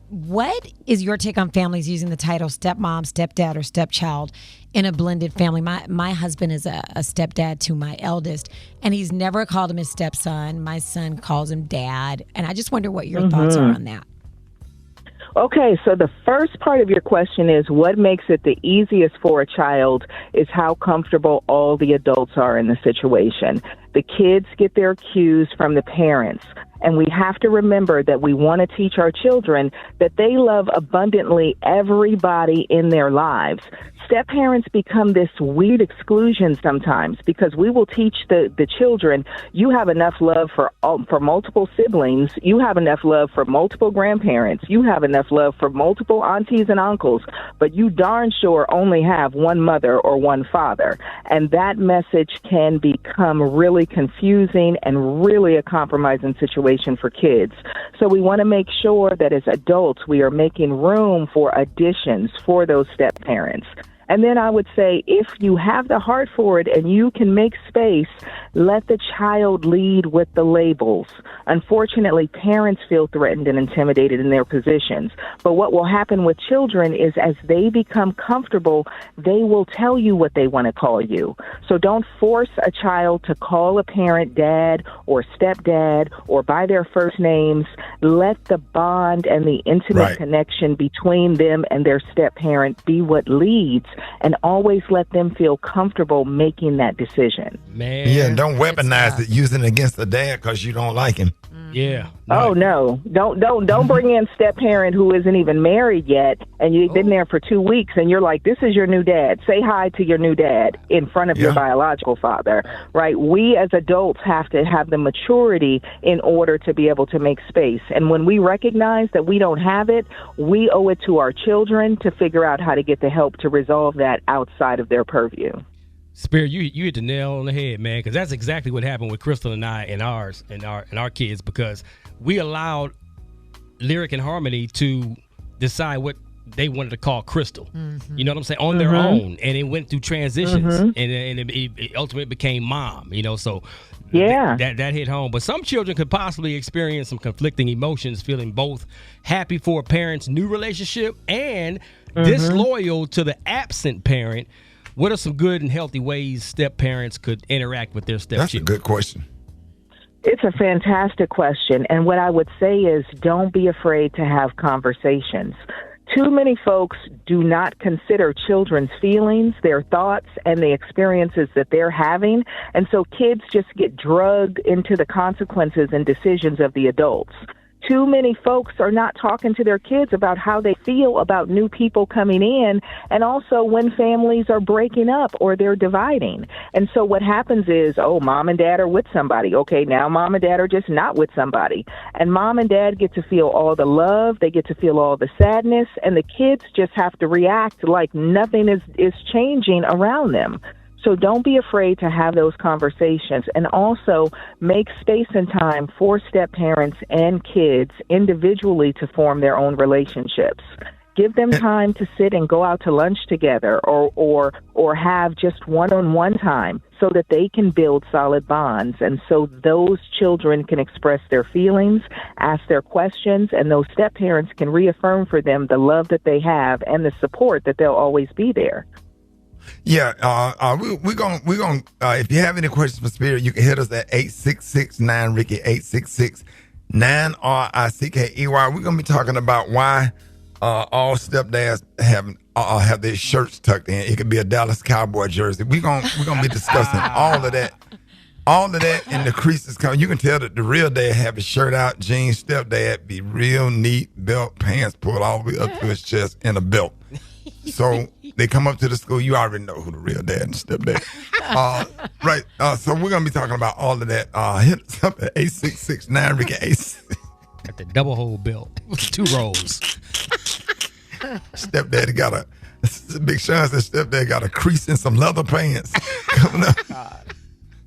what is your take on families using the title stepmom, stepdad, or stepchild in a blended family? My husband is a stepdad to my eldest, and he's never called him his stepson. My son calls him dad. And I just wonder what your thoughts are on that. Okay, so the first part of your question is what makes it the easiest for a child is how comfortable all the adults are in the situation. The kids get their cues from the parents. And we have to remember that we want to teach our children that they love abundantly everybody in their lives. Step parents become this weird exclusion sometimes because we will teach the children, you have enough love for multiple siblings, you have enough love for multiple grandparents, you have enough love for multiple aunties and uncles, but you darn sure only have one mother or one father. And that message can become really confusing and really a compromising situation for kids. So we want to make sure that as adults we are making room for additions for those step parents. And then I would say if you have the heart for it and you can make space, let the child lead with the labels. Unfortunately, parents feel threatened and intimidated in their positions. But what will happen with children is as they become comfortable, they will tell you what they want to call you. So don't force a child to call a parent dad or stepdad or by their first names. Let the bond and the intimate connection between them and their step parent be what leads, and always let them feel comfortable making that decision. Man. Yeah, don't weaponize it using it against the dad because you don't like him. Yeah. Oh no! Don't bring in step parent who isn't even married yet, and you've been there for 2 weeks, and you're like, "This is your new dad." Say hi to your new dad in front of your biological father, right? We as adults have to have the maturity in order to be able to make space. And when we recognize that we don't have it, we owe it to our children to figure out how to get the help to resolve that outside of their purview. Spirit, you hit the nail on the head, man, because that's exactly what happened with Crystal and I and our kids, because we allowed Lyric and Harmony to decide what they wanted to call Crystal. Mm-hmm. You know what I'm saying? On their own, and it went through transitions, and it ultimately became Mom. You know, so that hit home. But some children could possibly experience some conflicting emotions, feeling both happy for a parent's new relationship and disloyal to the absent parent. What are some good and healthy ways step parents could interact with their stepchildren? That's a good question. It's a fantastic question. And what I would say is don't be afraid to have conversations. Too many folks do not consider children's feelings, their thoughts, and the experiences that they're having. And so kids just get drugged into the consequences and decisions of the adults. Too many folks are not talking to their kids about how they feel about new people coming in, and also when families are breaking up or they're dividing. And so what happens is, mom and dad are with somebody. Okay, now mom and dad are just not with somebody. And mom and dad get to feel all the love, they get to feel all the sadness, and the kids just have to react like nothing is changing around them. So don't be afraid to have those conversations, and also make space and time for step parents and kids individually to form their own relationships. Give them time to sit and go out to lunch together or have just one-on-one time so that they can build solid bonds, and so those children can express their feelings, ask their questions, and those step parents can reaffirm for them the love that they have and the support that they'll always be there. Yeah, we're gonna if you have any questions for Spirit, you can hit us at 866-9-RICKY, 866-9-RICKEY. We're gonna be talking about why all stepdads have their shirts tucked in. It could be a Dallas Cowboy jersey. We're gonna be discussing all of that. All of that and the creases coming. You can tell that the real dad have his shirt out, jeans, stepdad be real neat, belt, pants pulled all the way up to his chest, and a belt. So they come up to the school, you already know who the real dad and stepdad. So we're going to be talking about all of that. Hit us up at 866-9-RICKY. Got the double hole belt with 2 rows. Stepdaddy got Big Sean said stepdad got a crease in some leather pants coming up.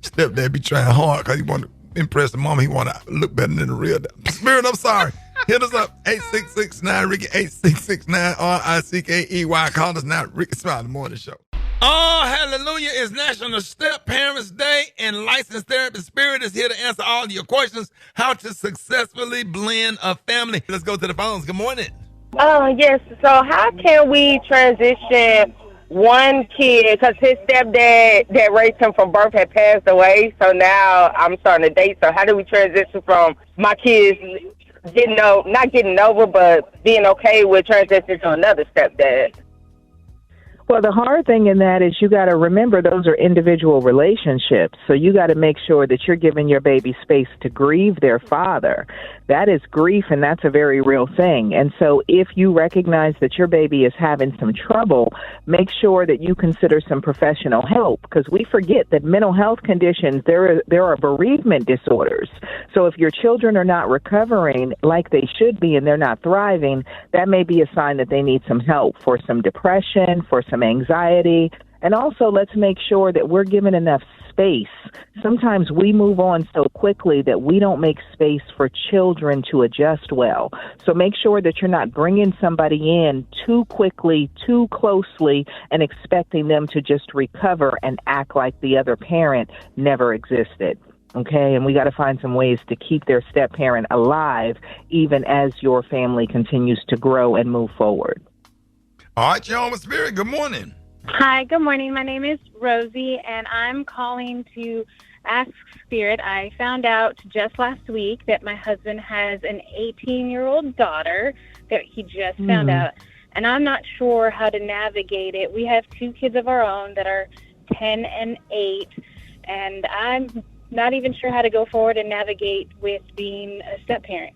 Stepdad be trying hard because he want to impress the mama. He want to look better than the real dad. Spirit, I'm sorry. Hit us up, 866-9-RICKY, 866-9-RICKEY. Call us now, Rickey Smiley Morning Show. Oh, hallelujah. It's National Step Parents Day, and licensed therapist Spirit is here to answer all your questions, how to successfully blend a family. Let's go to the phones. Good morning. Yes. So how can we transition one kid, because his stepdad that raised him from birth had passed away, so now I'm starting to date. So how do we transition from my kids not getting over, but being okay with transitioning to another stepdad? Well, the hard thing in that is you got to remember those are individual relationships. So you got to make sure that you're giving your baby space to grieve their father. That is grief, and that's a very real thing. And so if you recognize that your baby is having some trouble, make sure that you consider some professional help, because we forget that mental health conditions, there are bereavement disorders. So if your children are not recovering like they should be and they're not thriving, that may be a sign that they need some help for some depression, for some anxiety. And also, let's make sure that we're given enough space. Sometimes we move on so quickly that we don't make space for children to adjust well. So make sure that you're not bringing somebody in too quickly, too closely, and expecting them to just recover and act like the other parent never existed. Okay, and we got to find some ways to keep their step-parent alive even as your family continues to grow and move forward. All right, y'all, Miss Spirit, good morning. Hi, good morning. My name is Rosie, and I'm calling to ask Spirit. I found out just last week that my husband has an 18-year-old daughter that he just found out, and I'm not sure how to navigate it. We have 2 kids of our own that are 10 and 8, and I'm not even sure how to go forward and navigate with being a step-parent.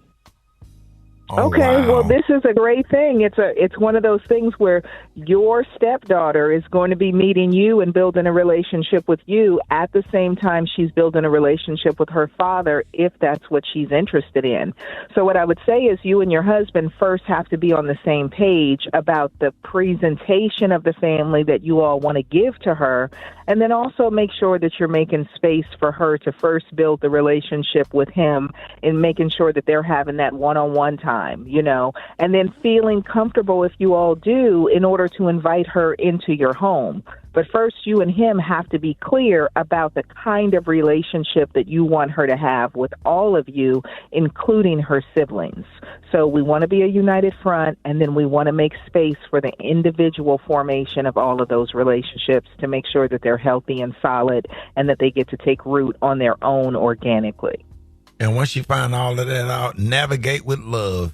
Okay, well, this is a great thing. It's one of those things where your stepdaughter is going to be meeting you and building a relationship with you at the same time she's building a relationship with her father, if that's what she's interested in. So what I would say is you and your husband first have to be on the same page about the presentation of the family that you all want to give to her, and then also make sure that you're making space for her to first build the relationship with him and making sure that they're having that one-on-one time. And then feeling comfortable, if you all do, in order to invite her into your home. But first, you and him have to be clear about the kind of relationship that you want her to have with all of you, including her siblings. So we want to be a united front, and then we want to make space for the individual formation of all of those relationships to make sure that they're healthy and solid and that they get to take root on their own organically. And once you find all of that out, navigate with love.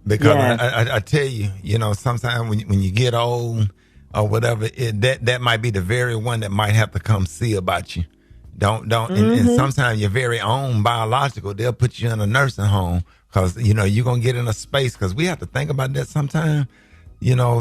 Because I tell you, sometimes when you get old or whatever, that might be the very one that might have to come see about you. And sometimes your very own biological, they'll put you in a nursing home because, you're going to get in a space, because we have to think about that sometimes.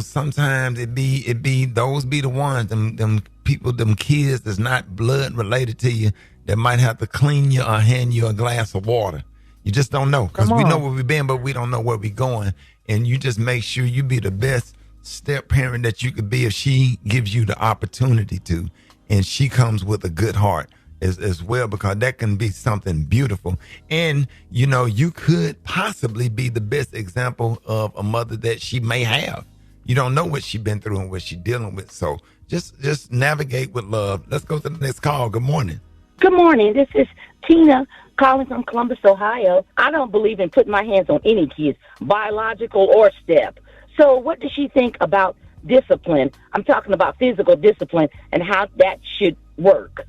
Sometimes it be those be the ones, them people, them kids that's not blood related to you, that might have to clean you or hand you a glass of water. You just don't know, because we know where we've been, but we don't know where we're going. And you just make sure you be the best step parent that you could be if she gives you the opportunity to, and she comes with a good heart as well, because that can be something beautiful. And, you could possibly be the best example of a mother that she may have. You don't know what she's been through and what she's dealing with. So just navigate with love. Let's go to the next call. Good morning. Good morning. This is Tina calling from Columbus, Ohio. I don't believe in putting my hands on any kids, biological or step. So what does she think about discipline? I'm talking about physical discipline and how that should work.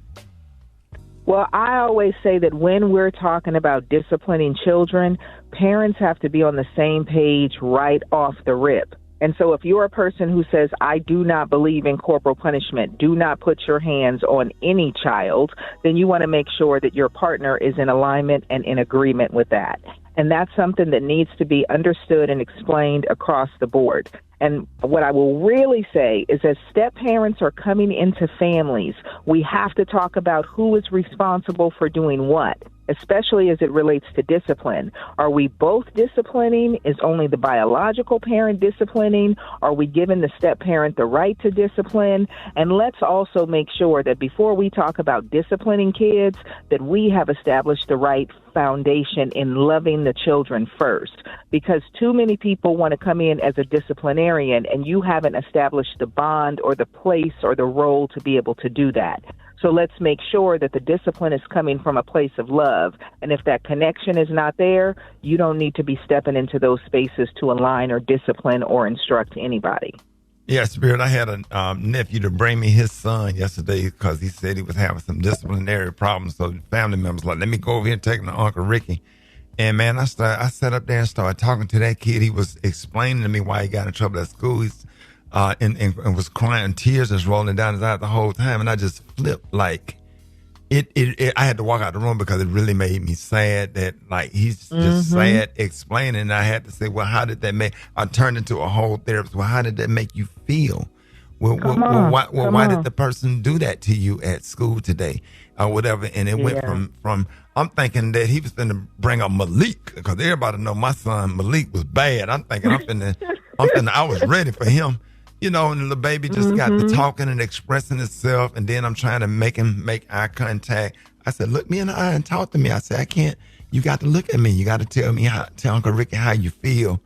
Well, I always say that when we're talking about disciplining children, parents have to be on the same page right off the rip. And so if you're a person who says, I do not believe in corporal punishment, do not put your hands on any child, then you want to make sure that your partner is in alignment and in agreement with that. And that's something that needs to be understood and explained across the board. And what I will really say is, as step parents are coming into families, we have to talk about who is responsible for doing what, especially as it relates to discipline. Are we both disciplining? Is only the biological parent disciplining? Are we giving the step parent the right to discipline? And let's also make sure that before we talk about disciplining kids, that we have established the right foundation in loving the children first. Because too many people want to come in as a disciplinarian, and you haven't established the bond or the place or the role to be able to do that. So let's make sure that the discipline is coming from a place of love. And if that connection is not there, you don't need to be stepping into those spaces to align or discipline or instruct anybody. Yeah, Spirit, I had a nephew to bring me his son yesterday because he said he was having some disciplinary problems. So the family members like, let me go over here and take him to Uncle Rickey. And man, I sat up there and started talking to that kid. He was explaining to me why he got in trouble at school. He's and was crying, tears just rolling down his eyes the whole time. And I just flipped like it. I had to walk out the room because it really made me sad that like he's just sad explaining. And I had to say, well, how did that make? I turned into a whole therapist. Well, how did that make you feel? Why did the person do that to you at school today or whatever? And it went from I'm thinking that he was going to bring up Malik because everybody know my son Malik was bad. I'm thinking I was ready for him, you know. And the baby just got to talking and expressing itself, and then I'm trying to make him make eye contact. I said, "Look me in the eye and talk to me." I said, "I can't. You got to look at me. You got to tell Uncle Ricky how you feel."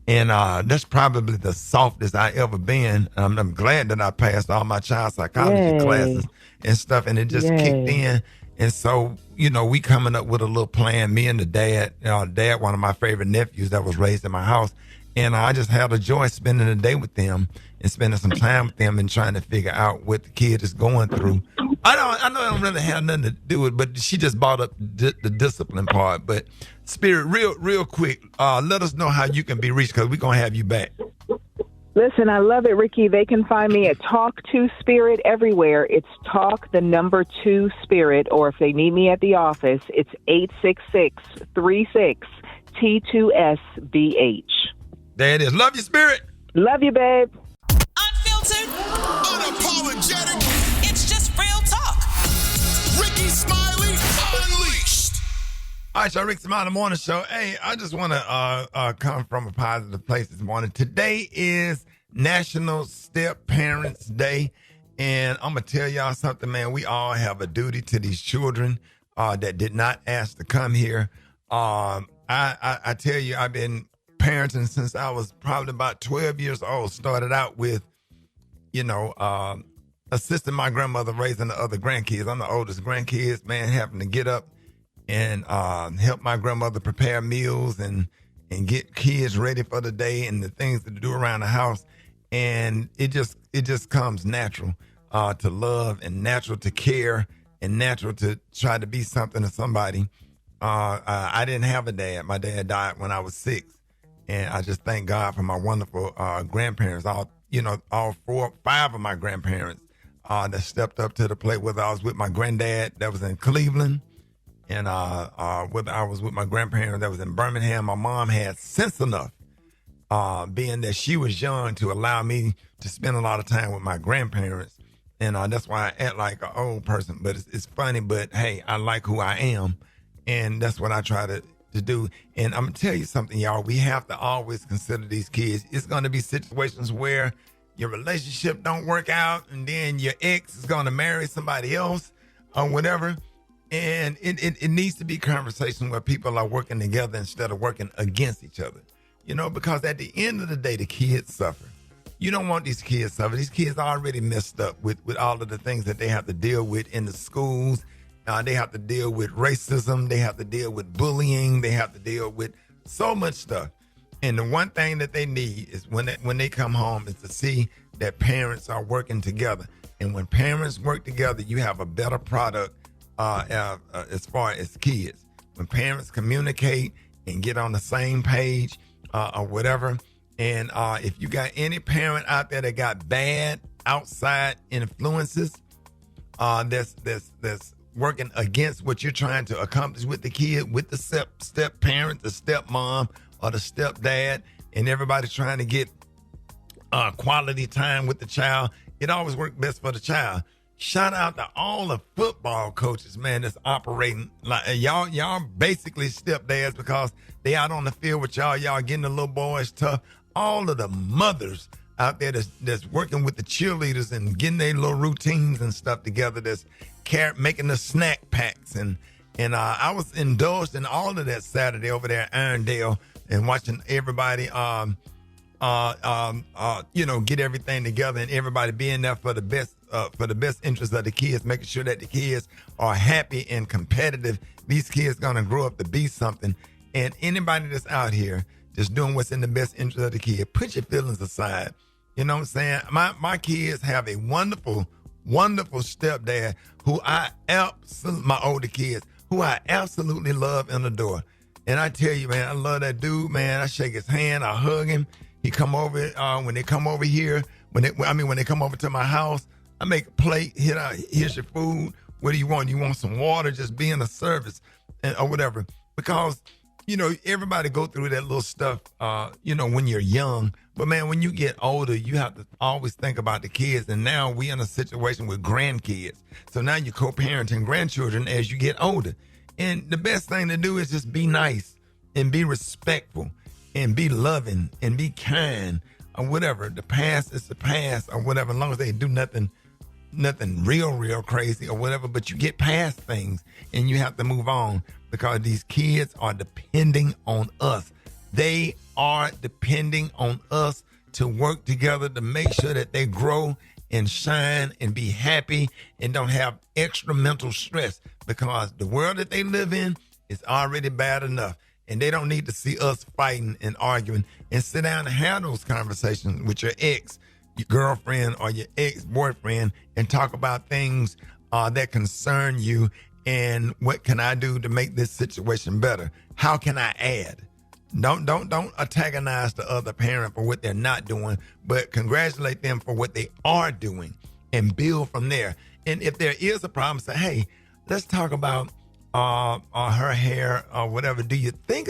And that's probably the softest I ever been. I'm glad that I passed all my child psychology classes and stuff, and it just kicked in. And so, you know, we coming up with a little plan, me and the dad, one of my favorite nephews that was raised in my house. And I just had a joy spending the day with them and spending some time with them and trying to figure out what the kid is going through. I know I don't really have nothing to do with it, but she just brought up the discipline part. But Spirit, real quick, let us know how you can be reached because we're going to have you back. Listen, I love it, Ricky. They can find me at Talk to Spirit everywhere. It's Talk, the number 2 Spirit, or if they need me at the office, it's 866-36-T2SBH. There it is. Love you, Spirit. Love you, babe. Unfiltered. Unapologetic. It's just real talk. Rickey Smiley Unleashed. All right, y'all, Rickey Smiley Morning Show. Hey, I just want to come from a positive place this morning. Today is National Stepparents Day, and I'm going to tell y'all something, man. We all have a duty to these children that did not ask to come here. I tell you, I've been parenting since I was probably about 12 years old. Started out with, assisting my grandmother raising the other grandkids. I'm the oldest grandkids, man, having to get up and help my grandmother prepare meals and get kids ready for the day and the things to do around the house. And it just comes natural to love and natural to care and natural to try to be something to somebody. I didn't have a dad. My dad died when I was 6. And I just thank God for my wonderful grandparents, all 5 of my grandparents that stepped up to the plate, whether I was with my granddad that was in Cleveland and whether I was with my grandparents that was in Birmingham. My mom had sense enough, being that she was young, to allow me to spend a lot of time with my grandparents. And that's why I act like an old person. But it's funny, but hey, I like who I am. And that's what I try to do. And I'm gonna tell you something, y'all. We have to always consider these kids. It's gonna be situations where your relationship don't work out, and then your ex is gonna marry somebody else or whatever. And it needs to be conversation where people are working together instead of working against each other. Because at the end of the day, the kids suffer. You don't want these kids to suffer. These kids are already messed up with all of the things that they have to deal with in the schools. They have to deal with racism. They have to deal with bullying. They have to deal with so much stuff. And the one thing that they need is when they come home is to see that parents are working together. And when parents work together, you have a better product as far as kids. When parents communicate and get on the same page or whatever. And if you got any parent out there that got bad outside influences that's working against what you're trying to accomplish with the kid, with the step parent, the stepmom, or the stepdad, and everybody's trying to get quality time with the child, it always works best for the child. Shout out to all the football coaches, man, that's operating like y'all basically stepdads because they out on the field with y'all getting the little boys tough. All of the mothers out there that's working with the cheerleaders and getting their little routines and stuff together, that's making the snack packs. And I was indulged in all of that Saturday over there at Irondale and watching everybody, get everything together and everybody being there for the best interest of the kids, making sure that the kids are happy and competitive. These kids gonna grow up to be something. And anybody that's out here just doing what's in the best interest of the kid, put your feelings aside. You know what I'm saying? My kids have a wonderful, wonderful stepdad who my older kids, who I absolutely love and adore. And I tell you, man, I love that dude, man. I shake his hand, I hug him. He come over when they come over here. When they come over to my house, I make a plate. Here's your food. What do you want? You want some water? Just be in the service, or whatever. Because everybody go through that little stuff. When you're young. But man, when you get older, you have to always think about the kids. And now we in a situation with grandkids. So now you're co-parenting grandchildren as you get older. And the best thing to do is just be nice and be respectful and be loving and be kind or whatever. The past is the past or whatever, as long as they do nothing real crazy or whatever. But you get past things and you have to move on because these kids are depending on us. They are depending on us to work together to make sure that they grow and shine and be happy and don't have extra mental stress because the world that they live in is already bad enough. And they don't need to see us fighting and arguing and sit down and have those conversations with your ex, your girlfriend or your ex-boyfriend and talk about things that concern you and what can I do to make this situation better? How can I add? Don't antagonize the other parent for what they're not doing, but congratulate them for what they are doing and build from there. And if there is a problem, say, hey, let's talk about her hair or whatever. Do you think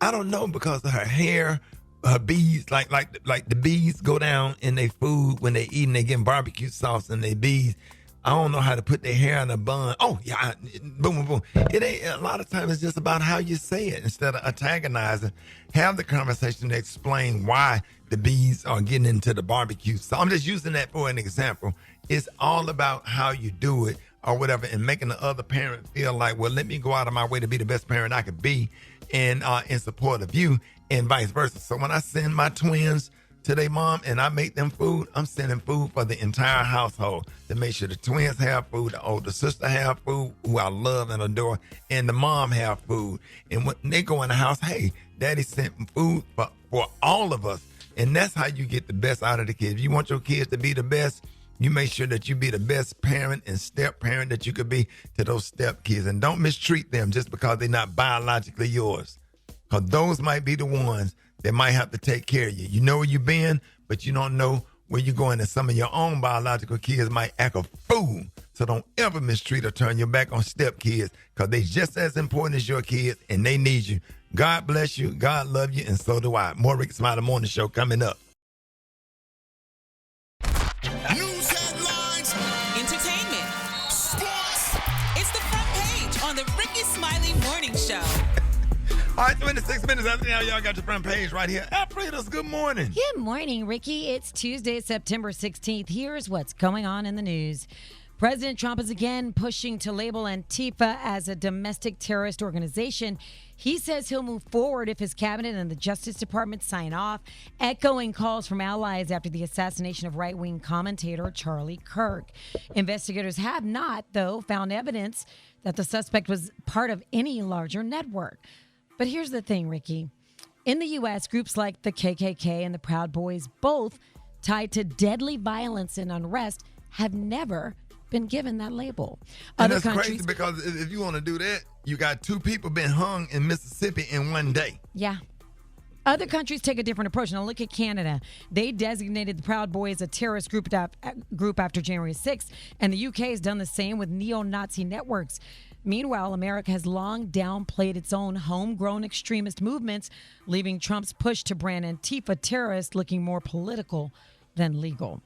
I don't know, because of her hair, her bees, like the bees go down in their food when they eat and they get barbecue sauce and they bees. I don't know how to put their hair in a bun. Oh, yeah, boom, boom, boom. It ain't, a lot of times it's just about how you say it instead of antagonizing. Have the conversation to explain why the bees are getting into the barbecue. So I'm just using that for an example. It's all about how you do it or whatever and making the other parent feel like, well, let me go out of my way to be the best parent I could be and in support of you and vice versa. So when I send my twins to their mom and I make them food, I'm sending food for the entire household to make sure the twins have food, the older sister have food, who I love and adore, and the mom have food. And when they go in the house, hey, daddy sent food for all of us. And that's how you get the best out of the kids. If you want your kids to be the best, you make sure that you be the best parent and step parent that you could be to those step kids. And don't mistreat them just because they're not biologically yours. Because those might be the ones that might have to take care of you. You know where you've been, but you don't know where you're going. And some of your own biological kids might act a fool. So don't ever mistreat or turn your back on step kids because they just as important as your kids and they need you. God bless you. God love you. And so do I. More Rickey Smiley Morning Show coming up. News headlines, entertainment, sports. It's the front page on the Rickey Smiley Morning Show. All right, 26 minutes after now, y'all got your front page right here. Alfredos, good morning. Good morning, Ricky. It's Tuesday, September 16th. Here's what's going on in the news. President Trump is again pushing to label Antifa as a domestic terrorist organization. He says he'll move forward if his cabinet and the Justice Department sign off, echoing calls from allies after the assassination of right-wing commentator Charlie Kirk. Investigators have not, though, found evidence that the suspect was part of any larger network. But here's the thing, Ricky. In the U.S., groups like the KKK and the Proud Boys, both tied to deadly violence and unrest, have never been given that label. And that's crazy because if you want to do that, you got 2 people been hung in Mississippi in one day. Yeah. Other countries take a different approach. Now look at Canada. They designated the Proud Boys a terrorist group after January 6th, and the UK has done the same with neo-Nazi networks. Meanwhile, America has long downplayed its own homegrown extremist movements, leaving Trump's push to brand Antifa terrorists looking more political than legal.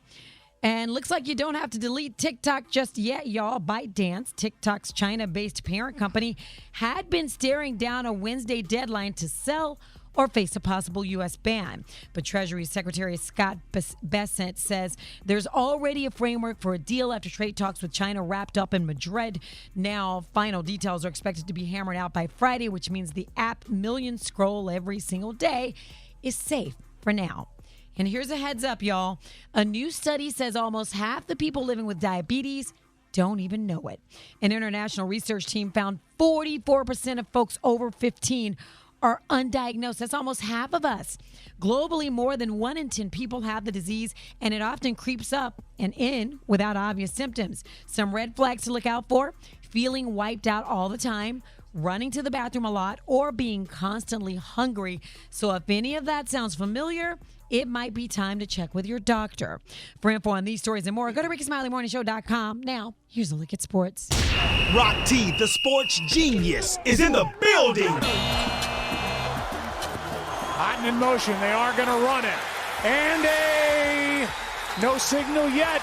And looks like you don't have to delete TikTok just yet, y'all. ByteDance, TikTok's China-based parent company, had been staring down a Wednesday deadline to sell or face a possible U.S. ban. But Treasury Secretary Scott Bessent says there's already a framework for a deal after trade talks with China wrapped up in Madrid. Now, final details are expected to be hammered out by Friday, which means the app millions scroll every single day is safe for now. And here's a heads up, y'all. A new study says almost half the people living with diabetes don't even know it. An international research team found 44% of folks over 15 are undiagnosed. That's almost half of us. Globally, more than 1 in 10 people have the disease, and it often creeps up and in without obvious symptoms. Some red flags to look out for: feeling wiped out all the time, running to the bathroom a lot, or being constantly hungry. So if any of that sounds familiar, it might be time to check with your doctor. For info on these stories and more, go to RickySmileyMorningShow.com. Now, here's a look at sports. Rock T, the sports genius, is in the building. Hot and in motion. They are going to run it. And no signal yet.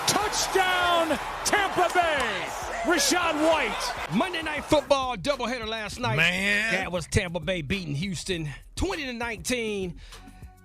Touchdown, Tampa Bay. Rashad White. Monday Night Football doubleheader last night. Man. That was Tampa Bay beating Houston 20-19.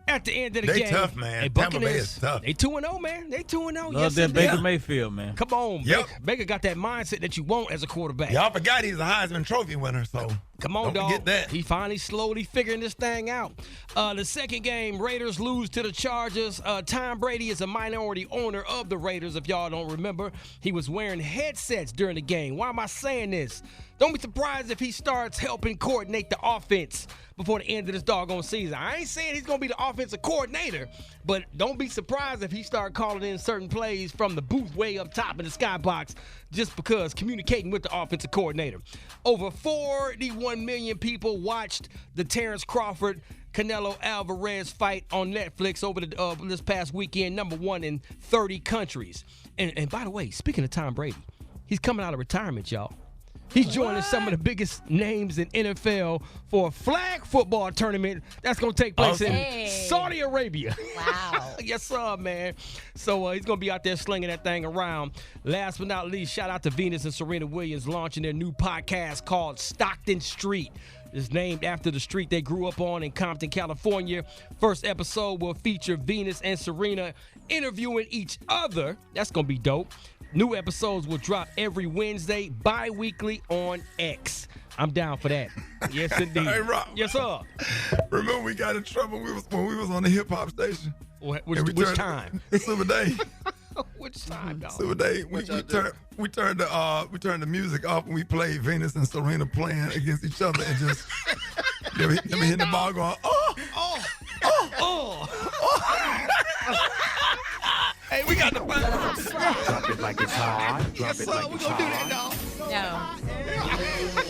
At the end of the They game. tough, man. Hey, Tampa Bay Buccaneers, is tough. They 2-0, man. They 2-0. Love that Baker Mayfield, man. Come on, Yep. Baker got that mindset that you want as a quarterback. Y'all forgot he's a Heisman Trophy winner, so Come on, don't dog. forget that. He finally slowly figuring this thing out. The second game, Raiders lose to the Chargers. Tom Brady is a minority owner of the Raiders, if y'all don't remember. He was wearing headsets during the game. Why am I saying this? Don't be surprised if he starts helping coordinate the offense before the end of this doggone season. I ain't saying he's going to be the offensive coordinator, but don't be surprised if he start calling in certain plays from the booth way up top in the skybox just because communicating with the offensive coordinator. Over 41 million people watched the Terrence Crawford Canelo Alvarez fight on Netflix over this past weekend, #1 in 30 countries. And by the way, speaking of Tom Brady, he's coming out of retirement, y'all. He's joining some of the biggest names in NFL for a flag football tournament that's going to take place in Saudi Arabia. Wow. Yes, sir, man. So he's going to be out there slinging that thing around. Last but not least, shout out to Venus and Serena Williams launching their new podcast called Stockton Street. It's named after the street they grew up on in Compton, California. First episode will feature Venus and Serena interviewing each other. That's going to be dope. New episodes will drop every Wednesday, bi-weekly on X. I'm down for that. Yes, indeed. Hey, Rob. Yes, sir. Remember we got in trouble when we was on the hip-hop station? Which time? Super Day. Which time, dog? Super Day. We turned the music off and we played Venus and Serena playing against each other and just they were hitting the ball going, Hey, we got the fun. Drop it like it's hot. Drop it like it's hot.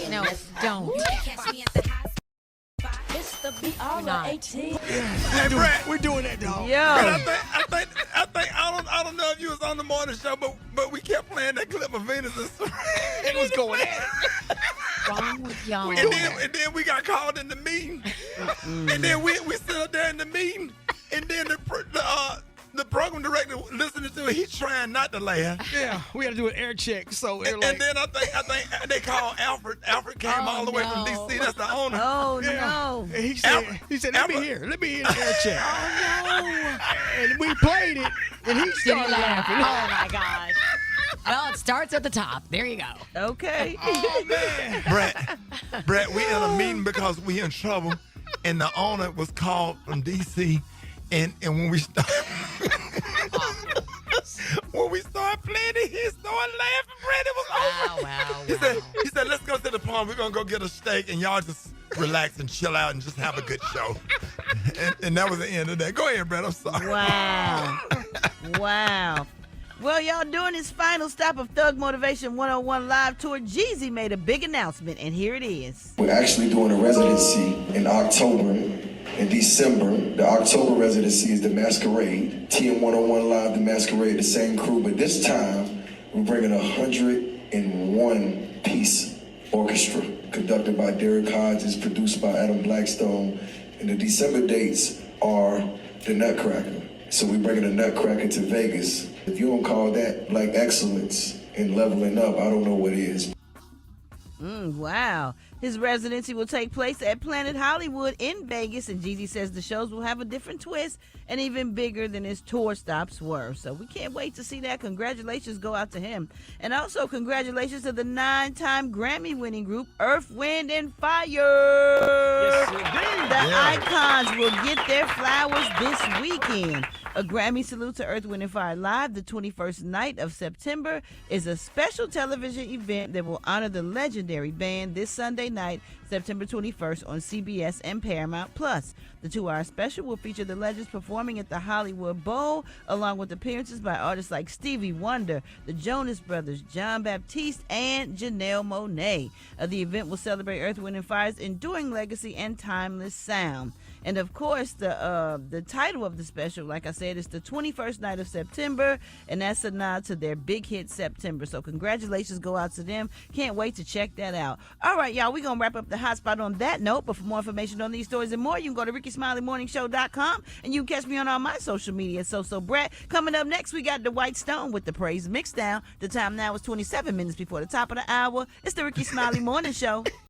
No, don't. Hey, Brat, we're doing that, dog. Yo. I don't know if you was on the morning show, but we kept playing that clip of Venus and Serena. It was going at it. Wrong with y'all. And then we got called in the meeting. And then we sit up there in the meeting. And then the program director listening to it, he's trying not to laugh. Yeah, we had to do an air check. So and then I think they called Alfred. Alfred came all the way from D.C. That's the owner. Oh, no. And he said, let me hear the air check. Oh, no. And we played it, and he started laughing. Oh, my gosh. Well, it starts at the top. There you go. Okay. Oh, man. Brett, we in a meeting because we in trouble, and the owner was called from D.C., and when we started playing it, he started laughing. Brett, it was over. Wow. He said, let's go to the pond. We're going to go get a steak, and y'all just relax and chill out and just have a good show. and that was the end of that. Go ahead, Brett. I'm sorry. Wow. Wow. Well, y'all, during his final stop of Thug Motivation 101 Live Tour, Jeezy made a big announcement, and here it is. We're actually doing a residency in October. In December, the October residency is the Masquerade. TM 101 Live, the Masquerade, the same crew, but this time we're bringing a 101-piece orchestra conducted by Derek Hodges, produced by Adam Blackstone, and the December dates are the Nutcracker. So we're bringing the Nutcracker to Vegas. If you don't call that Black excellence and leveling up, I don't know what is. Wow. His residency will take place at Planet Hollywood in Vegas, and Jeezy says the shows will have a different twist and even bigger than his tour stops were. So we can't wait to see that. Congratulations go out to him. And also congratulations to the 9-time Grammy-winning group Earth, Wind, and Fire. Yes, indeed. The icons will get their flowers this weekend. A Grammy Salute to Earth, Wind & Fire Live, the 21st night of September, is a special television event that will honor the legendary band this Sunday night, September 21st, on CBS and Paramount+. The 2-hour special will feature the legends performing at the Hollywood Bowl, along with appearances by artists like Stevie Wonder, the Jonas Brothers, John Baptiste, and Janelle Monáe. The event will celebrate Earth, Wind & Fire's enduring legacy and timeless sound. And of course, the title of the special, like I said, is the 21st night of September, and that's a nod to their big hit September. So congratulations go out to them. Can't wait to check that out. All right, y'all, we're going to wrap up the hot spot on that note. But for more information on these stories and more, you can go to RickySmileyMorningShow.com, and you can catch me on all my social media. So Brat. Coming up next, we got the White Stone with the Praise Mixdown. The time now is 27 minutes before the top of the hour. It's the Rickey Smiley Morning Show.